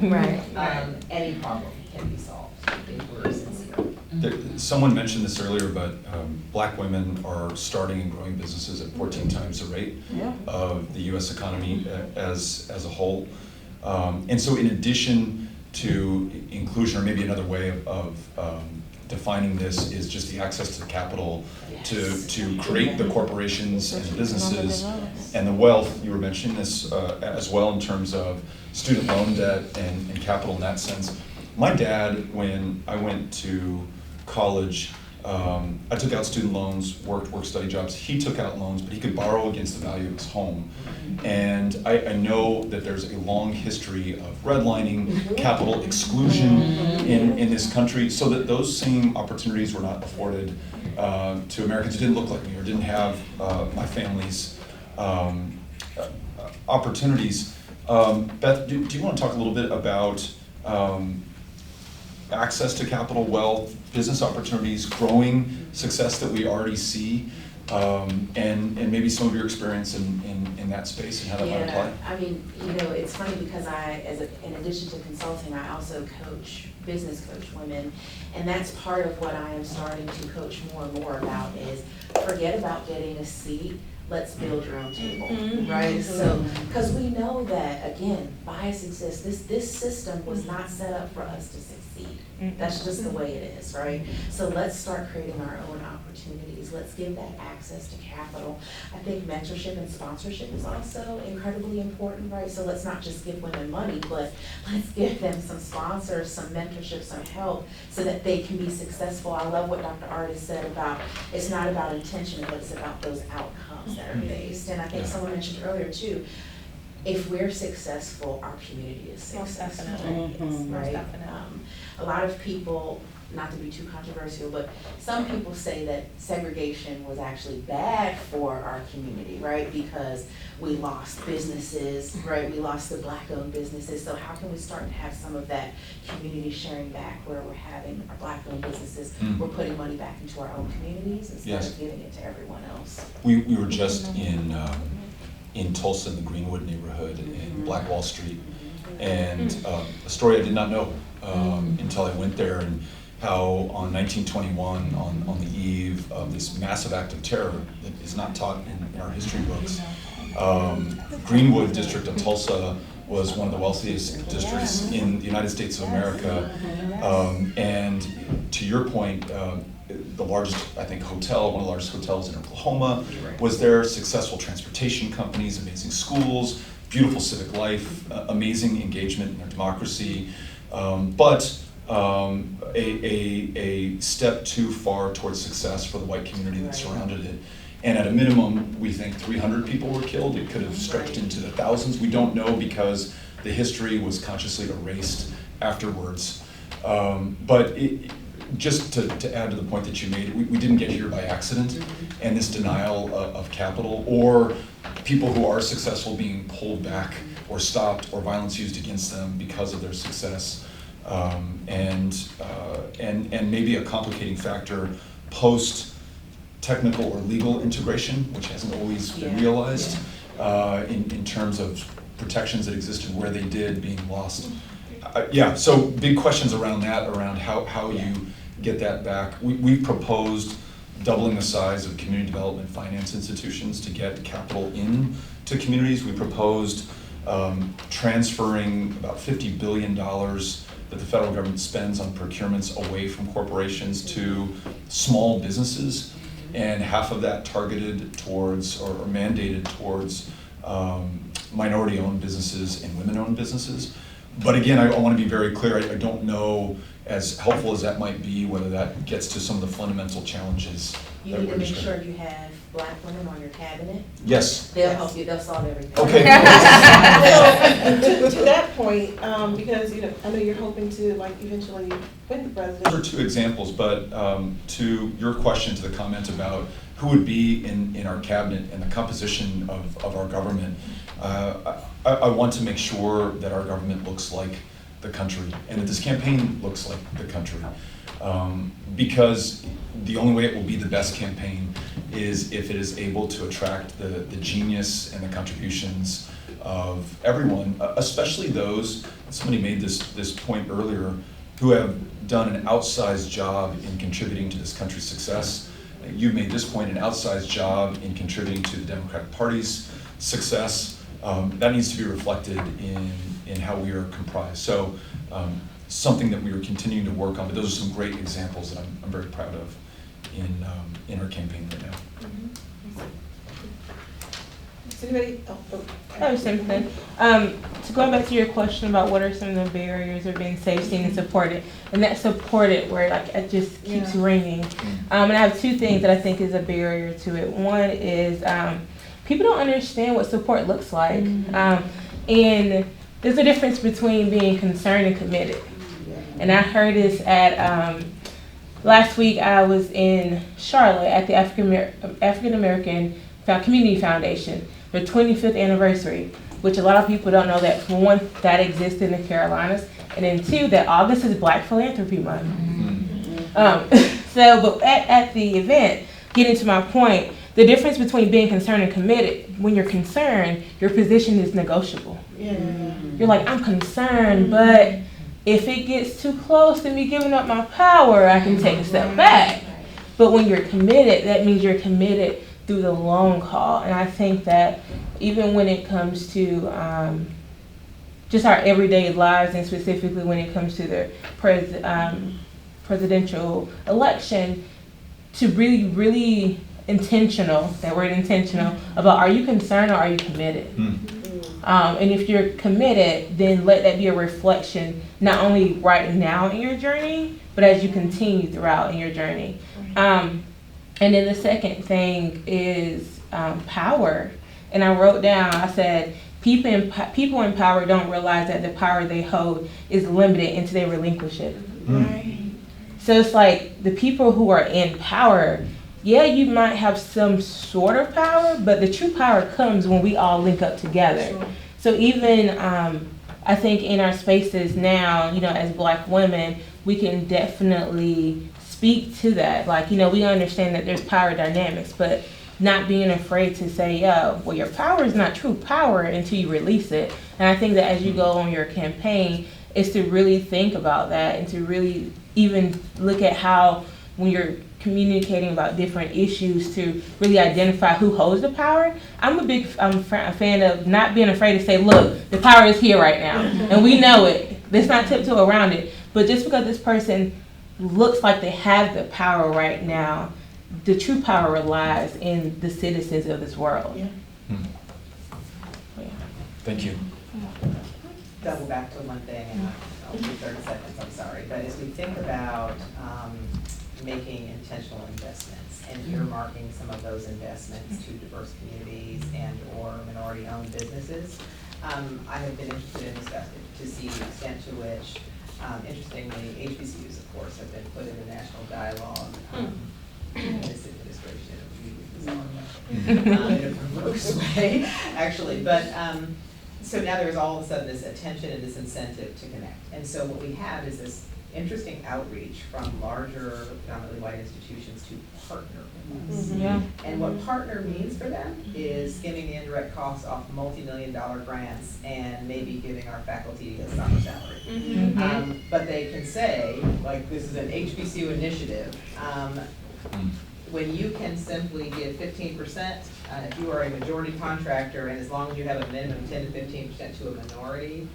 any problem can be solved if we're sincere. Someone mentioned this earlier, but Black women are starting and growing businesses at 14 times the rate of the U.S. economy as a whole. And so in addition to inclusion, or maybe another way of defining this is just the access to capital to create the corporations and the businesses and the wealth. You were mentioning this as well in terms of student loan debt and capital in that sense. My dad, when I went to college, I took out student loans, work study jobs. He took out loans, but he could borrow against the value of his home. And I know that there's a long history of redlining, capital exclusion in this country, so that those same opportunities were not afforded to Americans who didn't look like me or didn't have my family's opportunities. Beth, do you want to talk a little bit about access to capital, wealth, business opportunities, growing success that we already see, and maybe some of your experience in that space and how that might apply? I mean, it's funny because in addition to consulting, I also business coach women, and that's part of what I am starting to coach more and more about is forget about getting a seat. Let's build your own table, right? So, because we know that, again, bias exists. This system was not set up for us to succeed. That's just the way it is, right? So let's start creating our own opportunities. Let's give that access to capital. I think mentorship and sponsorship is also incredibly important, right? So let's not just give women money, but let's give them some sponsors, some mentorship, some help so that they can be successful. I love what Dr. Artis said about it's not about intention, but it's about those outcomes that are based. And I think someone mentioned earlier too, if we're successful, our community is successful. Most definitely. Right? A lot of people, not to be too controversial, but some people say that segregation was actually bad for our community, right? Because we lost businesses, right? We lost the Black-owned businesses. So how can we start to have some of that community sharing back where we're having our Black-owned businesses, we're putting money back into our own communities instead of giving it to everyone else? We were just in Tulsa, in the Greenwood neighborhood, in Black Wall Street, and a story I did not know until I went there, and how on 1921, on the eve of this massive act of terror that is not taught in our history books, Greenwood district of Tulsa was one of the wealthiest districts in the United States of America, and to your point, the largest, I think, hotel, one of the largest hotels in Oklahoma was there, successful transportation companies, amazing schools, beautiful civic life, amazing engagement in their democracy, but a step too far towards success for the white community that surrounded it. And at a minimum, we think 300 people were killed. It could have stretched into the thousands. We don't know because the history was consciously erased afterwards. But just to add to the point that you made, we didn't get here by accident, and this denial of capital, or people who are successful being pulled back or stopped, or violence used against them because of their success, and maybe a complicating factor post technical or legal integration, which hasn't always been realized, in terms of protections that existed where they did being lost. Yeah, so big questions around that, around how you get that back. We've proposed doubling the size of community development finance institutions to get capital in to communities. We proposed transferring about $50 billion that the federal government spends on procurements away from corporations to small businesses, and half of that targeted towards or mandated towards minority-owned businesses and women-owned businesses. But again, I want to be very clear, I don't know, as helpful as that might be, whether that gets to some of the fundamental challenges You that need we're to make describing. sure you have Black women on your cabinet. Yes. They'll help you, they'll solve everything. Okay. To that point, because I know you're hoping to eventually win the president. Those are two examples, but to your question, to the comment about who would be in our cabinet and the composition of our government, I want to make sure that our government looks like the country and that this campaign looks like the country. Because the only way it will be the best campaign is if it is able to attract the genius and the contributions of everyone, especially those, somebody made this point earlier, who have done an outsized job in contributing to this country's success. You made this point, an outsized job in contributing to the Democratic Party's success. That needs to be reflected in how we are comprised. So something that we are continuing to work on, but those are some great examples that I'm very proud of in our campaign right now. Does anybody? I was something. To go back to your question about what are some of the barriers of being safe, seen, and supported, and that supported where it just keeps ringing. And I have two things that I think is a barrier to it. One is people don't understand what support looks like, and there's a difference between being concerned and committed. And I heard this at last week. I was in Charlotte at the African American Community Foundation, their 25th anniversary, which a lot of people don't know that, for one, that exists in the Carolinas, and then two, that August is Black Philanthropy Month. But at the event, getting to my point, the difference between being concerned and committed, when you're concerned, your position is negotiable. You're like, I'm concerned, but if it gets too close to me giving up my power, I can take a step back. But when you're committed, that means you're committed through the long haul. And I think that even when it comes to just our everyday lives, and specifically when it comes to the presidential election, to really, really intentional, that word intentional, about are you concerned or are you committed? And if you're committed, then let that be a reflection, not only right now in your journey, but as you continue throughout in your journey. And then the second thing is power. And I wrote down, I said, people in power don't realize that the power they hold is limited until they relinquish it. So it's like the people who are in power, yeah, you might have some sort of power, but the true power comes when we all link up together. So even I think in our spaces now, as Black women, we can definitely speak to that. We understand that there's power dynamics, but not being afraid to say, well, your power is not true power until you release it. And I think that as you go on your campaign, is to really think about that and to really even look at how, when you're communicating about different issues, to really identify who holds the power. I'm a fan of not being afraid to say, look, the power is here right now, and we know it. Let's not tiptoe around it. But just because this person looks like they have the power right now, the true power lies in the citizens of this world. Thank you. Double back to one thing, and I'll do 30 seconds, I'm sorry. But as we think about making intentional investments and earmarking some of those investments to diverse communities and or minority-owned businesses, I have been interested in discussing to see the extent to which, interestingly, HBCUs, of course, have been put in the national dialogue in this administration. In a perverse way, actually. But so now there's all of a sudden this attention and this incentive to connect. And so what we have is this interesting outreach from larger, predominantly white institutions to partner with us. Yeah. And what partner means for them is skimming the indirect costs off multi-million-dollar grants and maybe giving our faculty a summer salary. But they can say, like, this is an HBCU initiative. When you can simply give 15%, if you are a majority contractor, and as long as you have a minimum 10 to 15% to a minority,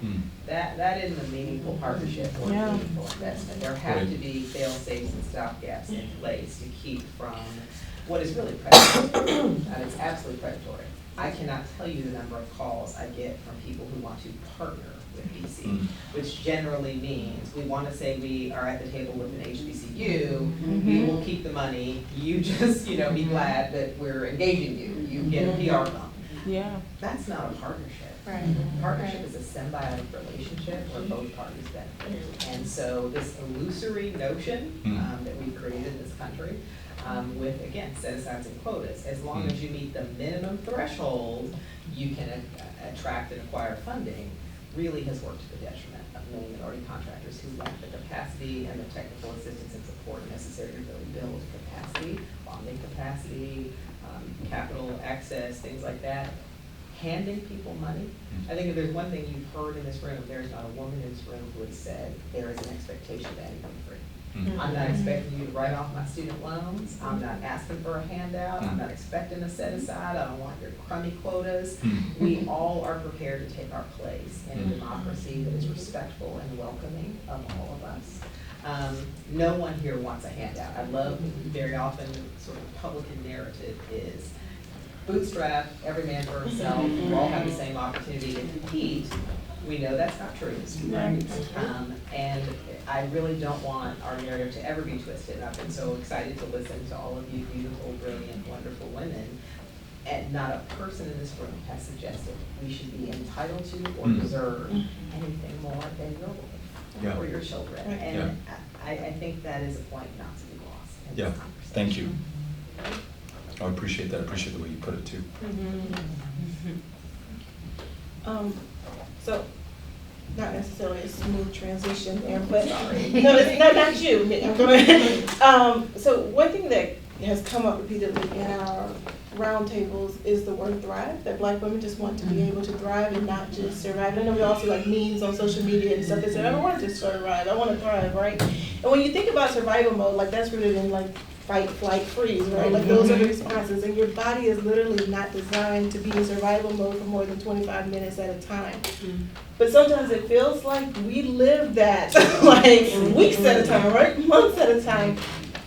that isn't a meaningful partnership or a meaningful investment. There have to be fail-safes and stopgaps in place to keep from what is really predatory. It's absolutely predatory. I cannot tell you the number of calls I get from people who want to partner with BC, which generally means we want to say we are at the table with an HBCU, we will keep the money, you just, you know, be glad that we're engaging you, you get a PR bump. Yeah. That's not a partnership. Right. Partnership is a symbiotic relationship where both parties benefit. And so this illusory notion that we've created in this country, with, again, set-asides and quotas, as long as you meet the minimum threshold, you can attract and acquire funding, really has worked to the detriment of many minority contractors who lack the capacity and the technical assistance and support necessary to really build capacity, bonding capacity, capital access, things like that. Handing people money. I think if there's one thing you've heard in this room, there's not a woman in this room who has said there is an expectation to anything free. I'm not expecting you to write off my student loans. I'm not asking for a handout. I'm not expecting a set aside. I don't want your crummy quotas. We all are prepared to take our place in a democracy that is respectful and welcoming of all of us. No one here wants a handout. I love very often sort of Republican narrative is bootstrap, every man for himself, we all have the same opportunity to compete. We know that's not true. Right. And I really don't want our narrative to ever be twisted. I've been so excited to listen to all of you beautiful, brilliant, wonderful women. And not a person in this room has suggested we should be entitled to or deserve anything more than your life or your children. And I think that is a point not to be lost in this conversation. Thank you. I appreciate that. I appreciate the way you put it too. So, not necessarily a smooth transition there, but no, not you. I'm gonna. So one thing that has come up repeatedly in our roundtables is the word thrive. That Black women just want to be able to thrive and not just survive. I know we all see like memes on social media and stuff that say, I don't want to just survive. I want to thrive, right? And when you think about survival mode, like that's rooted in like fight, flight, freeze, right? Like those are the responses, and your body is literally not designed to be in survival mode for more than 25 minutes at a time. But sometimes it feels like we live that like weeks at a time, right? Months at a time.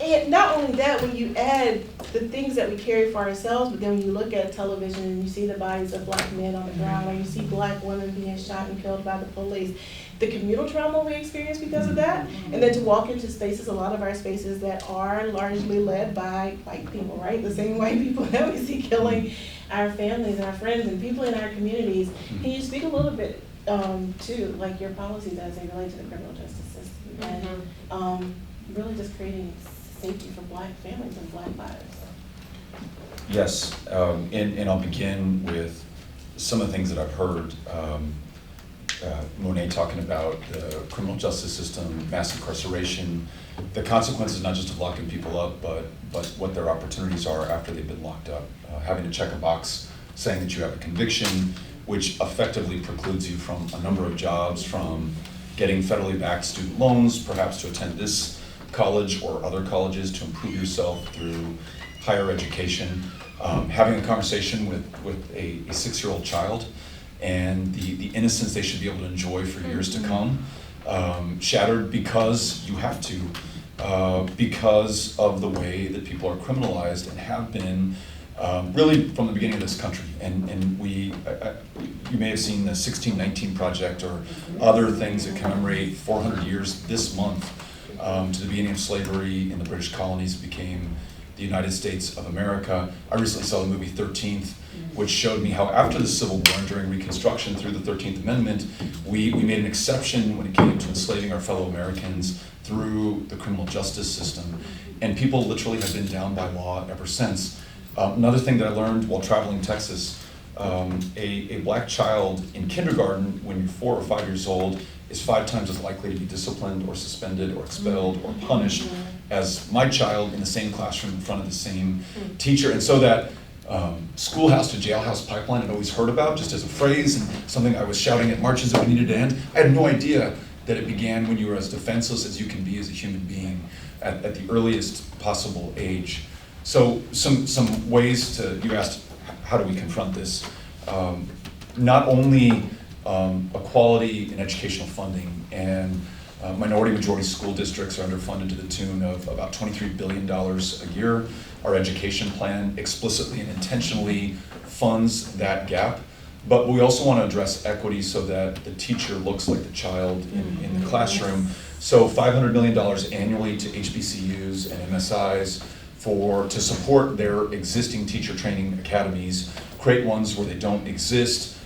And not only that, when you add the things that we carry for ourselves, but then when you look at television and you see the bodies of Black men on the ground, or you see Black women being shot and killed by the police, the communal trauma we experience because of that, and then to walk into spaces, a lot of our spaces that are largely led by white people, right? The same white people that we see killing our families and our friends and people in our communities. Can you speak a little bit to like your policies as they relate to the criminal justice system and really just creating safety for Black families and Black lives? Yes, and I'll begin with some of the things that I've heard. Monet talking about the criminal justice system, mass incarceration, the consequences not just of locking people up, but what their opportunities are after they've been locked up. Having to check a box saying that you have a conviction, which effectively precludes you from a number of jobs, from getting federally backed student loans, perhaps to attend this college or other colleges to improve yourself through higher education. Having a conversation with a 6-year-old child and the innocence they should be able to enjoy for years to come, shattered because you have to, because of the way that people are criminalized and have been really from the beginning of this country. And you may have seen the 1619 Project or other things that commemorate 400 years this month to the beginning of slavery in the British colonies became the United States of America. I recently saw the movie 13th, which showed me how after the Civil War and during Reconstruction through the 13th Amendment, we made an exception when it came to enslaving our fellow Americans through the criminal justice system. And people literally have been down by law ever since. Another thing that I learned while traveling Texas, a Black child in kindergarten, when you're 4 or 5 years old, is 5 times as likely to be disciplined or suspended or expelled or punished as my child in the same classroom in front of the same teacher. And so that schoolhouse to jailhouse pipeline I'd always heard about just as a phrase and something I was shouting at marches that we needed to end. I had no idea that it began when you were as defenseless as you can be as a human being at the earliest possible age. So some ways to, you asked, how do we confront this? Not only equality in educational funding, and minority majority school districts are underfunded to the tune of about $23 billion a year. Our education plan explicitly and intentionally funds that gap. But we also want to address equity so that the teacher looks like the child in the classroom. So $500 million annually to HBCUs and MSIs to support their existing teacher training academies, create ones where they don't exist.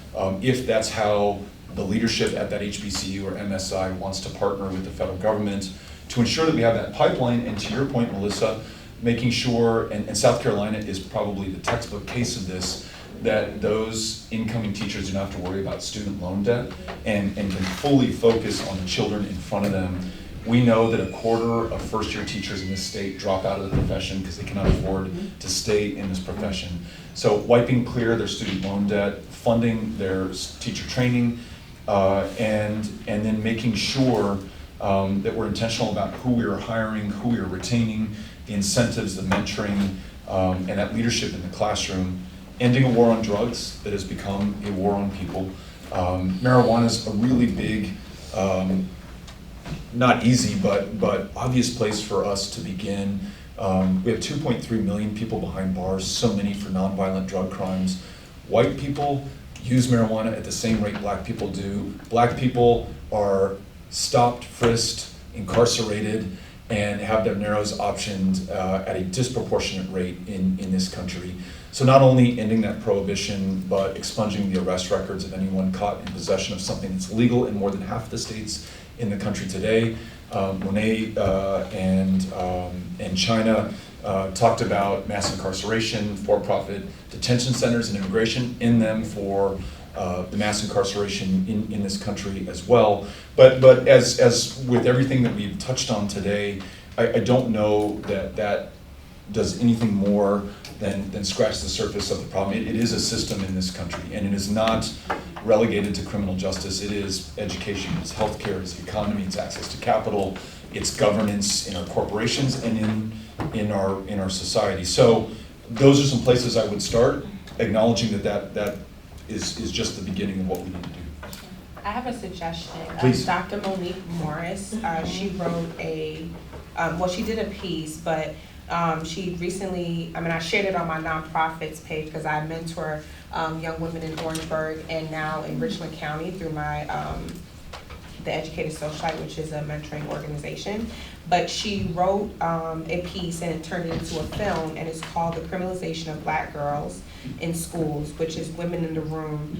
If that's how the leadership at that HBCU or MSI wants to partner with the federal government to ensure that we have that pipeline. And to your point, Melissa, making sure, and South Carolina is probably the textbook case of this, that those incoming teachers do not have to worry about student loan debt and can fully focus on the children in front of them. We know that 1/4 of first-year teachers in this state drop out of the profession because they cannot afford to stay in this profession. So wiping clear their student loan debt, funding their teacher training, and then making sure that we're intentional about who we are hiring, who we are retaining, the incentives, the mentoring, and that leadership in the classroom. Ending a war on drugs that has become a war on people. Marijuana is a really big, not easy, but obvious place for us to begin. We have 2.3 million people behind bars, so many for nonviolent drug crimes. White people use marijuana at the same rate black people do. Black people are stopped, frisked, incarcerated, and have their narrows optioned at a disproportionate rate in this country. So not only ending that prohibition, but expunging the arrest records of anyone caught in possession of something that's legal in more than half the states in the country today. Monet and China talked about mass incarceration, for-profit detention centers and immigration in them for the mass incarceration in this country as well. But as with everything that we've touched on today, I don't know that does anything more than scratch the surface of the problem. It is a system in this country, and it is not relegated to criminal justice. It is education, it's healthcare, it's economy, it's access to capital, it's governance in our corporations and in our society. So those are some places I would start, acknowledging that is just the beginning of what we need to do. I have a suggestion. Please. Dr. Monique Morris, she wrote she did a piece, but she recently, I shared it on my nonprofits page because I mentor young women in Orangeburg and now in Richland County through my the Educated Socialite, which is a mentoring organization. But she wrote a piece and it turned it into a film, and it's called The Criminalization of Black Girls in Schools, which is Women in the Room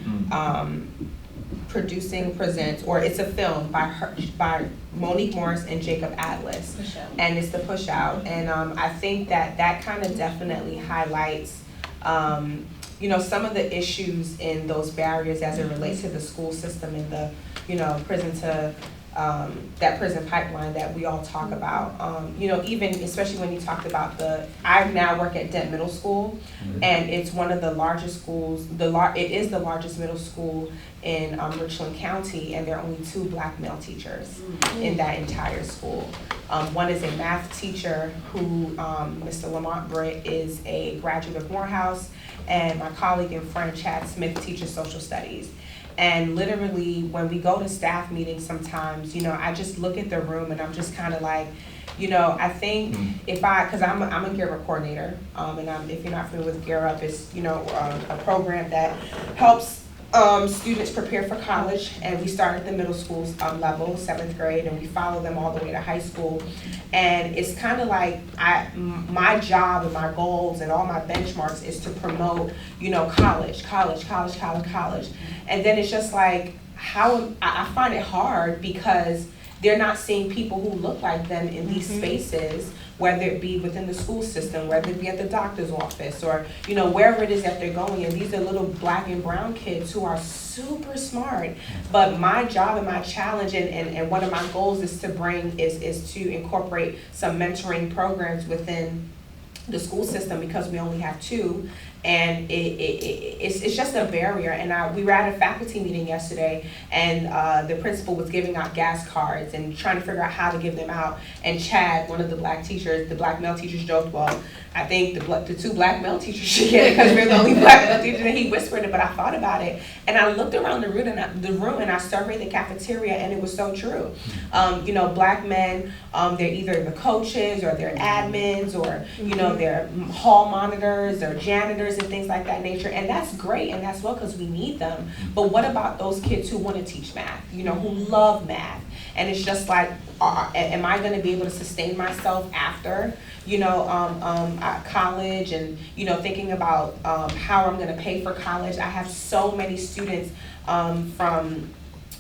presents, or it's a film by Monique Morris and Jacob Atlas, and it's the Push Out. And I think that kind of definitely highlights some of the issues in those barriers as it relates to the school system and the prison to that prison pipeline that we all talk about. Even especially when you talked about I now work at Dent Middle School, and it's one of the largest schools. It is the largest middle school in Richland County, and there are only 2 black male teachers in that entire school. One is a math teacher who, Mr. Lamont Britt, is a graduate of Morehouse, and my colleague and friend Chad Smith teaches social studies. And literally, when we go to staff meetings sometimes, I just look at the room and I'm just kind of like, I think because I'm a Gear Up coordinator, and if you're not familiar with Gear Up, it's, a program that helps students prepare for college, and we start at the middle school level, 7th grade, and we follow them all the way to high school. And it's kind of like my job and my goals and all my benchmarks is to promote, college. And then it's just like I find it hard because they're not seeing people who look like them in these spaces whether it be within the school system, whether it be at the doctor's office, or, you know, wherever it is that they're going. And these are little black and brown kids who are super smart. But my job and my challenge and one of my goals is to incorporate some mentoring programs within the school system, because we only have 2, and it's just a barrier. And we were at a faculty meeting yesterday, and the principal was giving out gas cards and trying to figure out how to give them out. And Chad, one of the black male teachers, joked, well, I think the 2 black male teachers should get it because we're the only black male teachers. And he whispered it, but I thought about it, and I looked around the room and I surveyed the cafeteria, and it was so true. You know, black men, they're either the coaches or they're admins, or, you know, they're hall monitors or janitors and things like that nature. And that's great, and that's well, because we need them. But what about those kids who want to teach math, you know, who love math? And it's just like, am I going to be able to sustain myself after, you know, college, and, you know, thinking about how I'm going to pay for college. I have so many students from,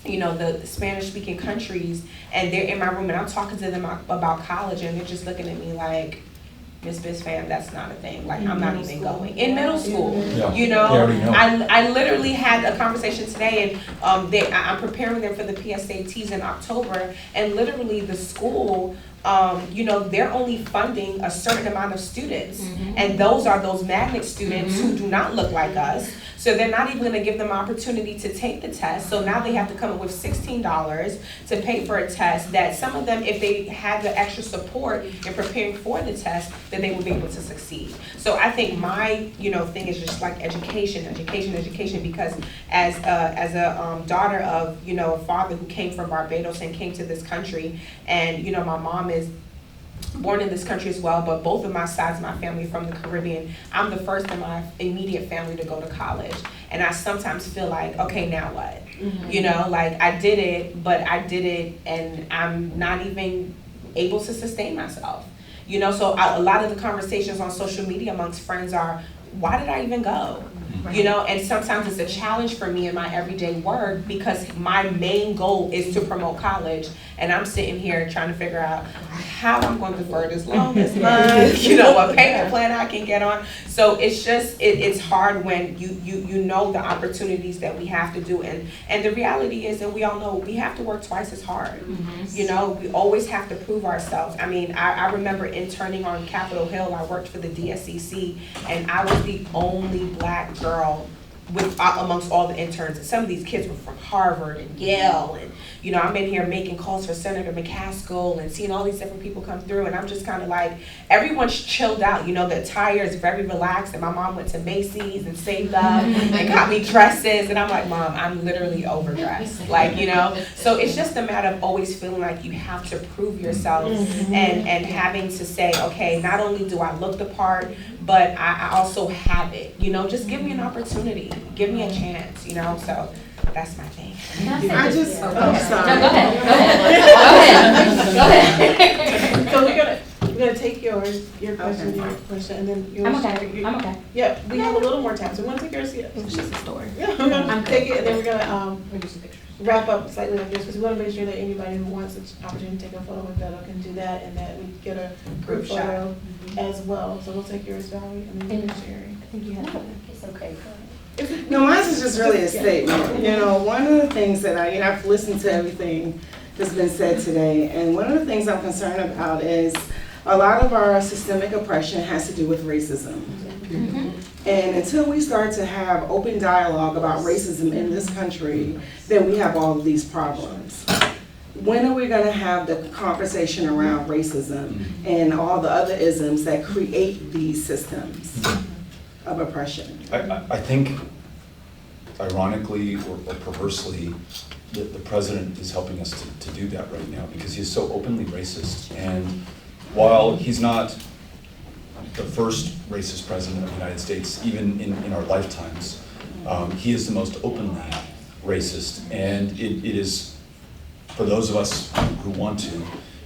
you know, the Spanish-speaking countries, and they're in my room, and I'm talking to them about college, and they're just looking at me like, Miss Bisfam, that's not a thing. Like, I'm not even going. In middle school, you know, I literally had a conversation today, and I'm preparing them for the PSATs in October, and literally the school, you know, they're only funding a certain amount of students, and those are those magnet students who do not look like us. So they're not even going to give them opportunity to take the test. So now they have to come up with $16 to pay for a test that some of them, if they had the extra support in preparing for the test, then they would be able to succeed. So I think my, you know, thing is just like education, because as a daughter of, you know, a father who came from Barbados and came to this country, and, you know, my mom is born in this country as well, but both of my sides of my family from the Caribbean. I'm the first in my immediate family to go to college, and I sometimes feel like, okay, now what? You know, like, I did it, and I'm not even able to sustain myself. You know, so a lot of the conversations on social media amongst friends are, why did I even go? You know, and sometimes it's a challenge for me in my everyday work, because my main goal is to promote college, and I'm sitting here trying to figure out how I'm going to defer this loan this month, you know, what payment plan I can get on. So it's just, it's hard when you know the opportunities that we have to do, and the reality is, and we all know, we have to work twice as hard. You know, we always have to prove ourselves. I mean, I remember interning on Capitol Hill. I worked for the DSCC, and I was the only black girl amongst all the interns. And some of these kids were from Harvard and Yale, and, you know, I'm in here making calls for Senator McCaskill and seeing all these different people come through, and I'm just kind of like, everyone's chilled out, you know, the attire is very relaxed, and my mom went to Macy's and saved up and got me dresses, and I'm like, Mom, I'm literally overdressed, like, you know. So it's just a matter of always feeling like you have to prove yourself, and having to say, okay, not only do I look the part, but I also have it, you know, just give me an opportunity, give me a chance, you know. So that's my thing. I just, Go sorry. ahead. So we're gonna take your question, and then yours. I'm okay. Yeah, we have a little more time, so we want to take yours. Yeah. It's just a story. Yeah, we're gonna take it, and then we're gonna wrap up slightly like this, because we want to make sure that anybody who wants an opportunity to take a photo with Beto can do that, and that we get a group photo as well. So we'll take yours, Valerie, and then Sherry. I think you have one. It's okay. No, mine is just really a statement. You know, one of the things that I've listened to everything that's been said today, and one of the things I'm concerned about is a lot of our systemic oppression has to do with racism. And until we start to have open dialogue about racism in this country, then we have all of these problems. When are we going to have the conversation around racism and all the other isms that create these systems of oppression? I think, ironically or perversely, the president is helping us to do that right now, because he's so openly racist. And while he's not the first racist president of the United States, even in our lifetimes, he is the most openly racist. And it is, for those of us who want to,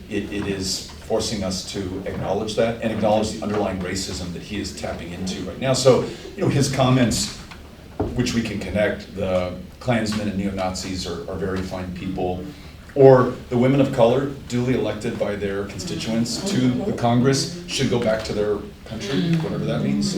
it is forcing us to acknowledge that and acknowledge the underlying racism that he is tapping into right now. So, you know, his comments, which we can connect, the Klansmen and neo-Nazis are very fine people, Or the women of color duly elected by their constituents to the Congress should go back to their country, whatever that means.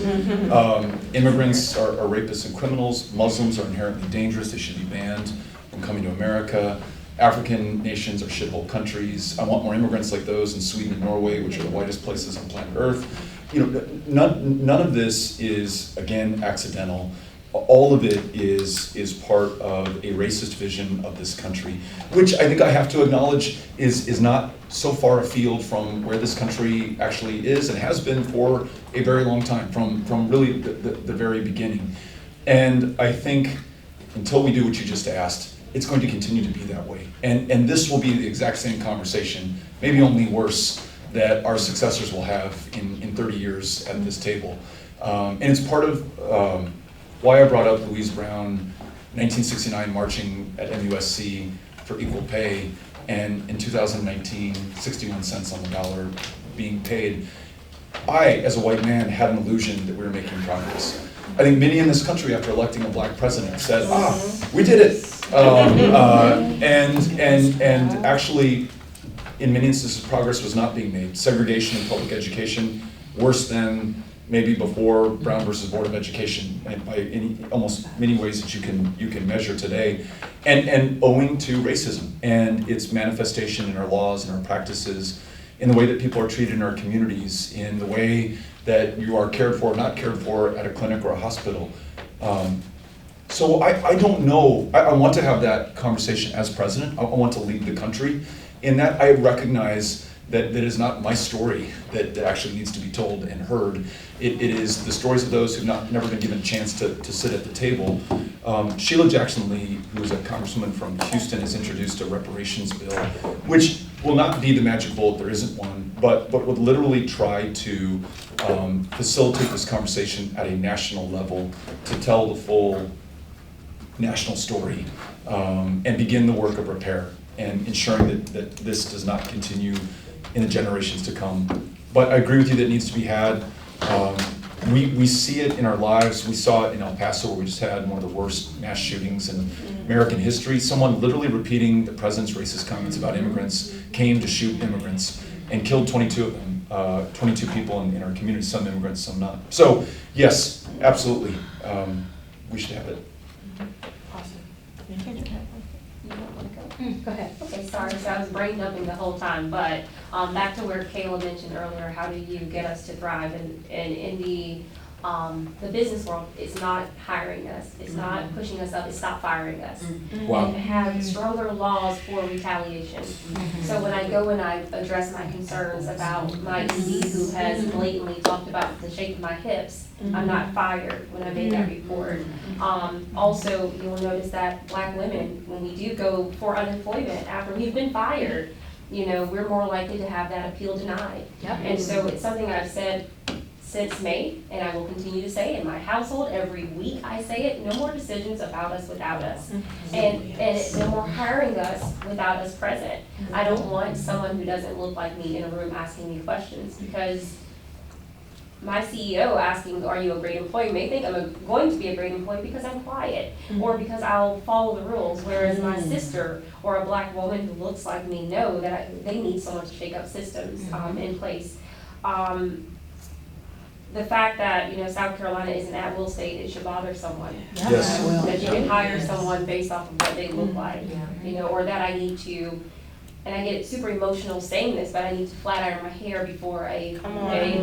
Immigrants are rapists and criminals. Muslims are inherently dangerous. They should be banned from coming to America. African nations are shithole countries. I want more immigrants like those in Sweden and Norway, which are the whitest places on planet Earth. You know, none of this is, again, accidental. All of it is part of a racist vision of this country, which I think I have to acknowledge is not so far afield from where this country actually is and has been for a very long time, from really the very beginning. And I think until we do what you just asked, it's going to continue to be that way. And this will be the exact same conversation, maybe only worse, that our successors will have in 30 years at this table. And it's part of why I brought up Louise Brown, 1969 marching at MUSC for equal pay, and in 2019, 61 cents on the dollar being paid. I, as a white man, had an illusion that we were making progress. I think many in this country, after electing a black president, said, we did it. And actually, in many instances, progress was not being made. Segregation in public education, worse than maybe before Brown versus Board of Education, by almost many ways that you can measure today, and owing to racism and its manifestation in our laws and our practices, in the way that people are treated in our communities, in the way that you are cared for or not cared for at a clinic or a hospital. So I don't know, I want to have that conversation as president. I want to lead the country. In that, I recognize that it is not my story that actually needs to be told and heard. It is the stories of those who've never been given a chance to sit at the table. Sheila Jackson Lee, who is a congresswoman from Houston, has introduced a reparations bill, which will not be the magic bullet, there isn't one, but would literally try to facilitate this conversation at a national level to tell the full national story and begin the work of repair and ensuring that this does not continue in the generations to come. But I agree with you that it needs to be had. We see it in our lives. We saw it in El Paso, where we just had one of the worst mass shootings in American history. Someone literally repeating the president's racist comments about immigrants came to shoot immigrants and killed 22 of them, 22 people in our community, some immigrants, some not. So yes, absolutely, we should have it. Go ahead. Okay, sorry, so I was brain dumping the whole time, but back to where Kayla mentioned earlier, how do you get us to thrive? And in the business world, it's not hiring us, it's not pushing us up, it's stop firing us. Wow. And have stronger laws for retaliation. So when I go and I address my concerns about my ED who has blatantly talked about the shape of my hips, I'm not fired when I made that report. Also, you'll notice that black women, when we do go for unemployment after we've been fired, you know, we're more likely to have that appeal denied. And so it's something I've said since May, and I will continue to say in my household every week. I say it: no more decisions about us without us, and no more hiring us without us present. I don't want someone who doesn't look like me in a room asking me questions, because my CEO asking, are you a great employee, may think I'm going to be a great employee because I'm quiet, or because I'll follow the rules, whereas my sister or a black woman who looks like me know that they need someone to shake up systems in place. The fact that, you know, South Carolina is an at-will state, it should bother someone. Yes. That you can hire someone based off of what they look like, you know, or that I need to, and I get super emotional saying this, but I need to flat iron my hair before an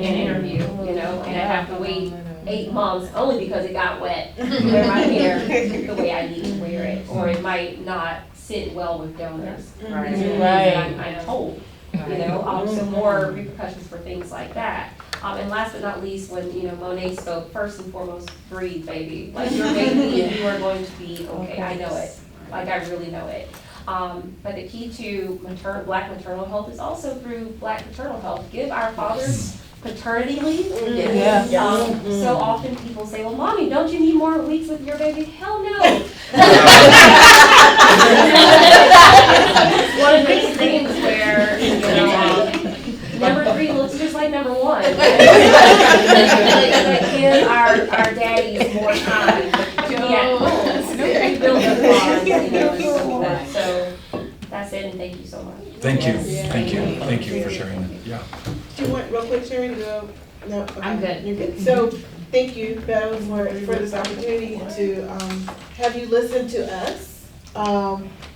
interview, you know, and I have to wait 8 months only because it got wet to wear my hair the way I need to wear it, or it might not sit well with donors. I'm told, you know, so more repercussions for things like that. And last but not least, when, you know, Monet spoke, first and foremost, breathe, baby. Like, your baby, and you are going to be okay. I know it. Like, I really know it. But the key to black maternal health is also through black paternal health. Give our fathers paternity leave. So often people say, well, mommy, don't you need more weeks with your baby? Hell no. It's one of those things where, you know, number 3 looks just like number 1. Like, give our daddies more time to be at home. Build a bond, you know, so that's it. and thank you so much. Thank you, Yeah. thank you for sharing that, yeah. Do you want, real quick, Sherry, to go? No? Okay. I'm good. You're good. So, thank you, Beto, for this opportunity to have you listen to us.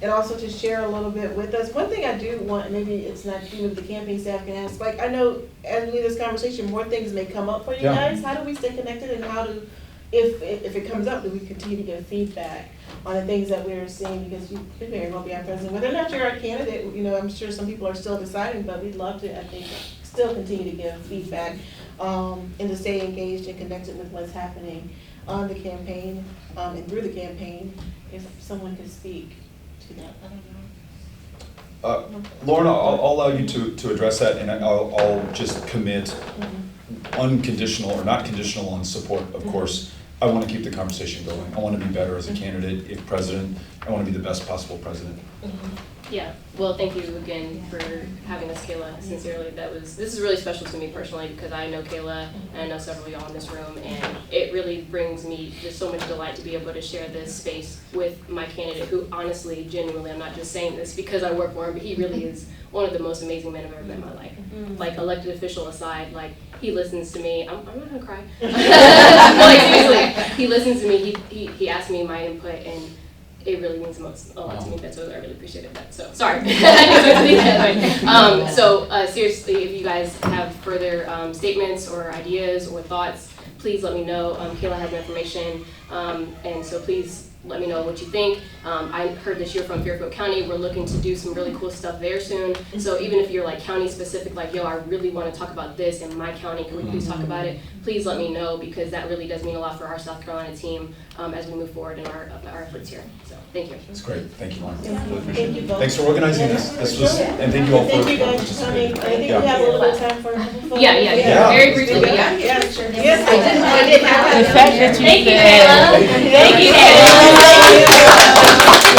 And also to share a little bit with us. One thing I do want, maybe it's not even the campaign staff can ask, like, I know as we leave this conversation, more things may come up for you Yeah. guys. How do we stay connected, and how do, if it comes up, do we continue to give feedback on the things that we're seeing? Because you could very well be our president. Whether or not you're our candidate, you know, I'm sure some people are still deciding, but we'd love to, I think, still continue to give feedback, and to stay engaged and connected with what's happening on the campaign, and through the campaign. If someone could speak to that, I don't know. Lauren, I'll allow you to address that, and I'll just commit unconditional or not conditional on support, of course. I want to keep the conversation going. I want to be better as a candidate, if president. I want to be the best possible president. Yeah, well, thank you again for having us, Kayla, sincerely. This is really special to me personally, because I know Kayla, and I know several of y'all in this room, and it really brings me just so much delight to be able to share this space with my candidate, who honestly, genuinely, I'm not just saying this because I work for him, but he really is one of the most amazing men I've ever met in my life. Like, elected official aside, like, he listens to me. I'm not gonna cry. Like, seriously, he listens to me, he asks me my input, and it really means a lot to me. That's what I really appreciated that. So sorry. Seriously, if you guys have further statements or ideas or thoughts, please let me know. Kayla has my information, and so please let me know what you think. I heard that you're from Fairfield County. We're looking to do some really cool stuff there soon. So even if you're like county specific, like, yo, I really want to talk about this in my county, can we please talk about it? Please let me know, because that really does mean a lot for our South Carolina team as we move forward in our efforts here. So thank you. That's great. Thank you, Lauren. Yeah. Really appreciate Thank you it. both. Thanks for organizing this. This was, and thank you all for Thank you guys for coming. participating. I think Yeah. we have a little bit of time for a couple photos. Yeah. Very briefly, yeah. Yes, I did have The fact that you Thank you, said- Kayla. Thank you, Kayla. Thank you.